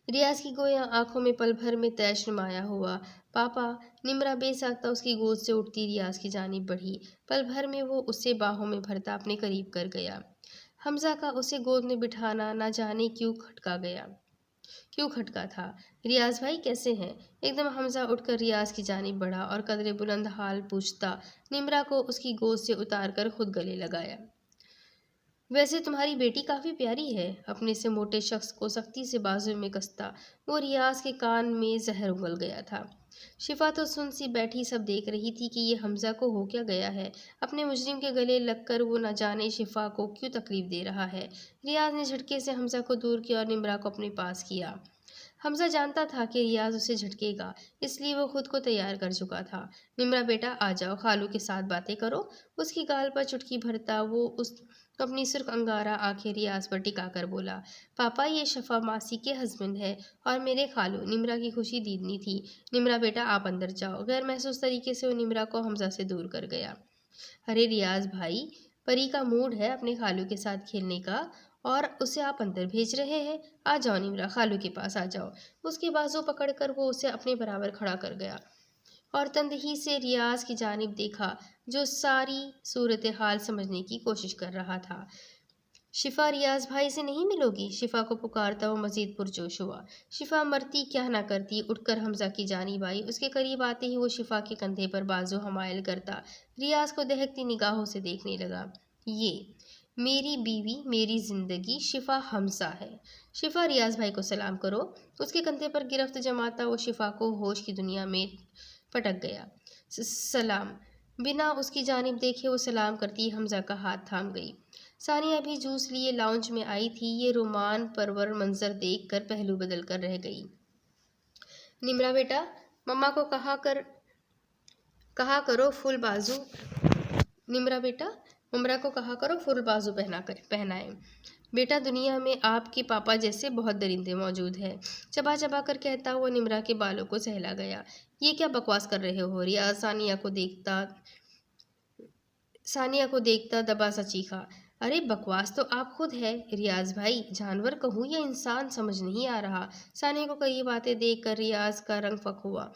ریاض کی گویا آنکھوں میں پل بھر میں طیش نمایاں ہوا۔ پاپا! نمرہ بے ساختہ اس کی گود سے اٹھتی ریاض کی جانب بڑھی۔ پل بھر میں وہ اسے باہوں میں بھرتا اپنے قریب کر گیا۔ حمزہ کا اسے گود میں بٹھانا نہ جانے کیوں کھٹکا تھا۔ ریاض بھائی کیسے ہیں؟ ایک دم حمزہ اٹھ کر ریاض کی جانب بڑھا اور قدرے بلند حال پوچھتا نمرہ کو اس کی گود سے اتار کر خود گلے لگایا۔ ویسے تمہاری بیٹی کافی پیاری ہے، اپنے سے موٹے شخص کو سختی سے بازو میں کستا وہ ریاض کے کان میں زہر اگل گیا تھا۔ شفا تو سن سی بیٹھی سب دیکھ رہی تھی کہ یہ حمزہ کو ہو کیا گیا ہے۔ اپنے مجرم کے گلے لگ کر وہ نہ جانے شفا کو کیوں تکلیف دے رہا ہے۔ ریاض نے جھٹکے سے حمزہ کو دور کیا اور نمرہ کو اپنے پاس کیا۔ حمزہ جانتا تھا کہ ریاض اسے جھٹکے گا، اس لیے وہ خود کو تیار کر چکا تھا۔ نمرہ بیٹا آ جاؤ، خالو کے ساتھ باتیں کرو۔ اس کی گال پر چٹکی بھرتا وہ اپنی سرخ انگارہ آنکھیں ریاض پر ٹکا کر بولا، پاپا یہ شفا ماسی کے ہسبینڈ ہے اور میرے خالو۔ نمرہ کی خوشی دیدنی تھی۔ نمرہ بیٹا آپ اندر جاؤ۔ غیر محسوس طریقے سے وہ نمرہ کو حمزہ سے دور کر گیا۔ ارے ریاض بھائی، پری کا موڈ ہے اپنے خالو کے ساتھ کھیلنے کا اور اسے آپ اندر بھیج رہے ہیں؟ آ جاؤ نمرہ، خالو کے پاس آ جاؤ۔ اس کے بازو پکڑ کر وہ اسے اپنے برابر کھڑا کر گیا اور تندہی سے ریاض کی جانب دیکھا جو ساری صورتحال سمجھنے کی کوشش کر رہا تھا۔ شفا ریاض بھائی سے نہیں ملو گی؟ شفا کو پکارتا وہ مزید پرجوش ہوا۔ شفا مرتی کیا نہ کرتی، اٹھ کر حمزہ کی جانب آئی۔ اس کے قریب آتے ہی وہ شفا کے کندھے پر بازو حمائل کرتا ریاض کو دہکتی نگاہوں سے دیکھنے لگا۔ یہ میری بیوی، میری زندگی شفا حمزہ ہے۔ شفا ریاض بھائی کو سلام کرو۔ اس کے کندھے پر گرفت جماتا وہ شفا کو ہوش کی دنیا میں پٹک گیا۔ سلام۔ بنا اس کی جانب دیکھے وہ سلام کرتی حمزہ کا ہاتھ تھام گئی۔ ثانیہ بھی جوس لیے لاؤنج میں آئی تھی۔ یہ رومان پرور منظر دیکھ کر پہلو بدل کر رہ گئی۔ نمرہ بیٹا، مما کو کہا کرو فل بازو پہنائے۔ بیٹا دنیا میں آپ کے پاپا جیسے بہت درندے موجود ہیں، چبا چبا کر کہتا وہ نمرہ کے بالوں کو سہلا گیا۔ یہ کیا بکواس کر رہے ہو؟ ریاض ثانیہ کو دیکھتا دبا سا چیخا۔ ارے بکواس تو آپ خود ہے ریاض بھائی، جانور کہوں یا انسان سمجھ نہیں آ رہا۔ ثانیہ کو قریب آتے دیکھ کر ریاض کا رنگ فک ہوا،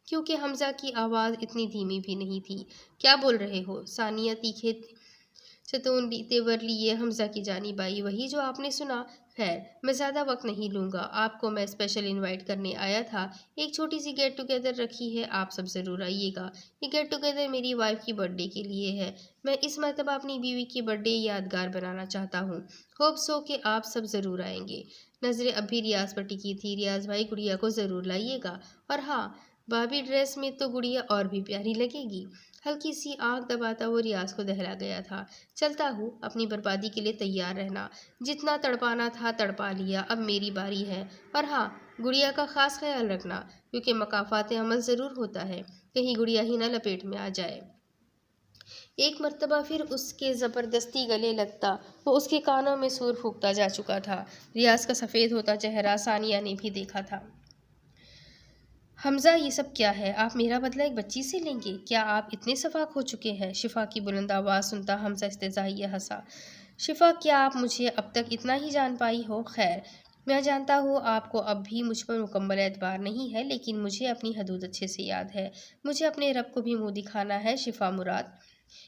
کیونکہ حمزہ کی آواز اتنی دھیمی بھی نہیں تھی۔ کیا بول رہے ہو؟ ثانیہ تیکھے چتون تیور لیے حمزہ کی جانب آئی۔ وہی جو آپ نے سنا۔ خیر میں زیادہ وقت نہیں لوں گا، آپ کو میں اسپیشل انوائٹ کرنے آیا تھا۔ ایک چھوٹی سی گیٹ ٹوگیدر رکھی ہے، آپ سب ضرور آئیے گا۔ یہ گیٹ ٹوگیدر میری وائف کی برتھ ڈے کے لیے ہے۔ میں اس مرتبہ اپنی بیوی کی برتھ ڈے یادگار بنانا چاہتا ہوں۔ ہوپ سو کہ آپ سب ضرور آئیں گے۔ نظریں اب بھی ریاض پر ٹکی تھی۔ ریاض بھائی گڑیا کو ضرور لائیے گا، اور ہاں بابی ڈریس میں تو گڑیا اور بھی پیاری لگے گی۔ ہلکی سی آنکھ دباتا وہ ریاض کو دہلا گیا تھا۔ چلتا ہوں، اپنی بربادی کے لیے تیار رہنا۔ جتنا تڑپانا تھا تڑپا لیا، اب میری باری ہے۔ اور ہاں گڑیا کا خاص خیال رکھنا، کیونکہ مکافات عمل ضرور ہوتا ہے، کہیں گڑیا ہی نہ لپیٹ میں آ جائے۔ ایک مرتبہ پھر اس کے زبردستی گلے لگتا وہ اس کے کانوں میں سور پھونکتا جا چکا تھا۔ ریاض کا سفید ہوتا چہرہ ثانیہ نے بھی دیکھا تھا۔ حمزہ یہ سب کیا ہے؟ آپ میرا بدلہ ایک بچی سے لیں گے؟ کیا آپ اتنے شفاق ہو چکے ہیں؟ شفا کی بلند آواز سنتا حمزہ استہزائیہ ہنسا۔ شفا کیا آپ مجھے اب تک اتنا ہی جان پائی ہو؟ خیر، میں جانتا ہوں آپ کو اب بھی مجھ پر مکمل اعتبار نہیں ہے، لیکن مجھے اپنی حدود اچھے سے یاد ہے۔ مجھے اپنے رب کو بھی منہ دکھانا ہے شفا مراد۔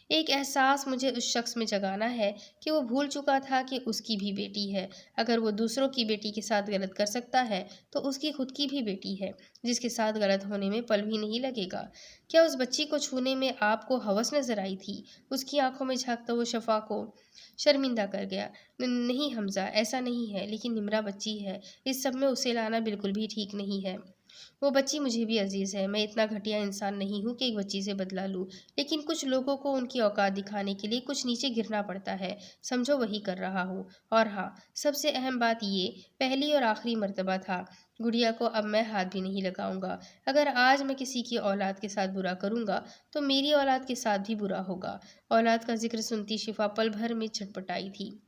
ایک احساس مجھے اس شخص میں جگانا ہے کہ وہ بھول چکا تھا کہ اس کی بھی بیٹی ہے۔ اگر وہ دوسروں کی بیٹی کے ساتھ غلط کر سکتا ہے تو اس کی خود کی بھی بیٹی ہے، جس کے ساتھ غلط ہونے میں پل بھی نہیں لگے گا۔ کیا اس بچی کو چھونے میں آپ کو ہوس نظر آئی تھی؟ اس کی آنکھوں میں جھانکتا وہ شفا کو شرمندہ کر گیا۔ نہیں حمزہ، ایسا نہیں ہے، لیکن نمرہ بچی ہے، اس سب میں اسے لانا بالکل بھی ٹھیک نہیں ہے۔ وہ بچی مجھے بھی عزیز ہے، میں اتنا گھٹیا انسان نہیں ہوں کہ ایک بچی سے بدلہ لوں، لیکن کچھ لوگوں کو ان کی اوقات دکھانے کے لیے کچھ نیچے گرنا پڑتا ہے، سمجھو وہی کر رہا ہوں۔ اور ہاں، سب سے اہم بات یہ پہلی اور آخری مرتبہ تھا، گڑیا کو اب میں ہاتھ بھی نہیں لگاؤں گا۔ اگر آج میں کسی کی اولاد کے ساتھ برا کروں گا تو میری اولاد کے ساتھ بھی برا ہوگا۔ اولاد کا ذکر سنتی شفا پل بھر میں چھٹپٹائی تھی۔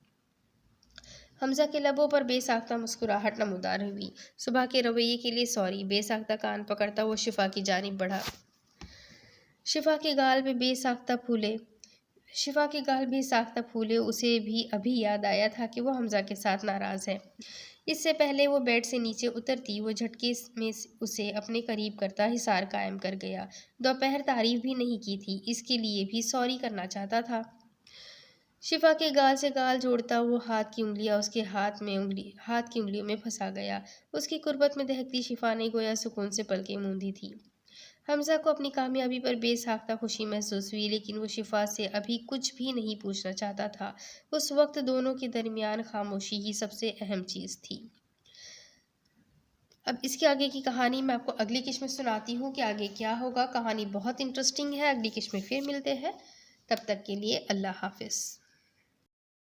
حمزہ کے لبوں پر بے ساختہ مسکراہٹ نمودار ہوئی۔ صبح کے رویے کے لیے سوری۔ بے ساختہ کان پکڑتا وہ شفا کی جانب بڑھا۔ شفا کے گال بے ساختہ پھولے اسے بھی ابھی یاد آیا تھا کہ وہ حمزہ کے ساتھ ناراض ہے۔ اس سے پہلے وہ بیڈ سے نیچے اترتی وہ جھٹکے میں اسے اپنے قریب کرتا حصار قائم کر گیا۔ دوپہر تعریف بھی نہیں کی تھی، اس کے لیے بھی سوری کرنا چاہتا تھا۔ شفا کے گال سے گال جوڑتا وہ ہاتھ کی انگلیاں اس کے ہاتھ کی انگلیوں میں پھنسا گیا۔ اس کی قربت میں دہکتی شفا نے گویا سکون سے پلکیں موندی تھی۔ حمزہ کو اپنی کامیابی پر بے ساختہ خوشی محسوس ہوئی، لیکن وہ شفا سے ابھی کچھ بھی نہیں پوچھنا چاہتا تھا۔ اس وقت دونوں کے درمیان خاموشی ہی سب سے اہم چیز تھی۔ اب اس کے آگے کی کہانی میں آپ کو اگلی قسط میں سناتی ہوں کہ آگے کیا ہوگا۔ کہانی بہت انٹرسٹنگ ہے، اگلی قسط میں پھر ملتے ہیں، تب تک کے لیے اللہ حافظ۔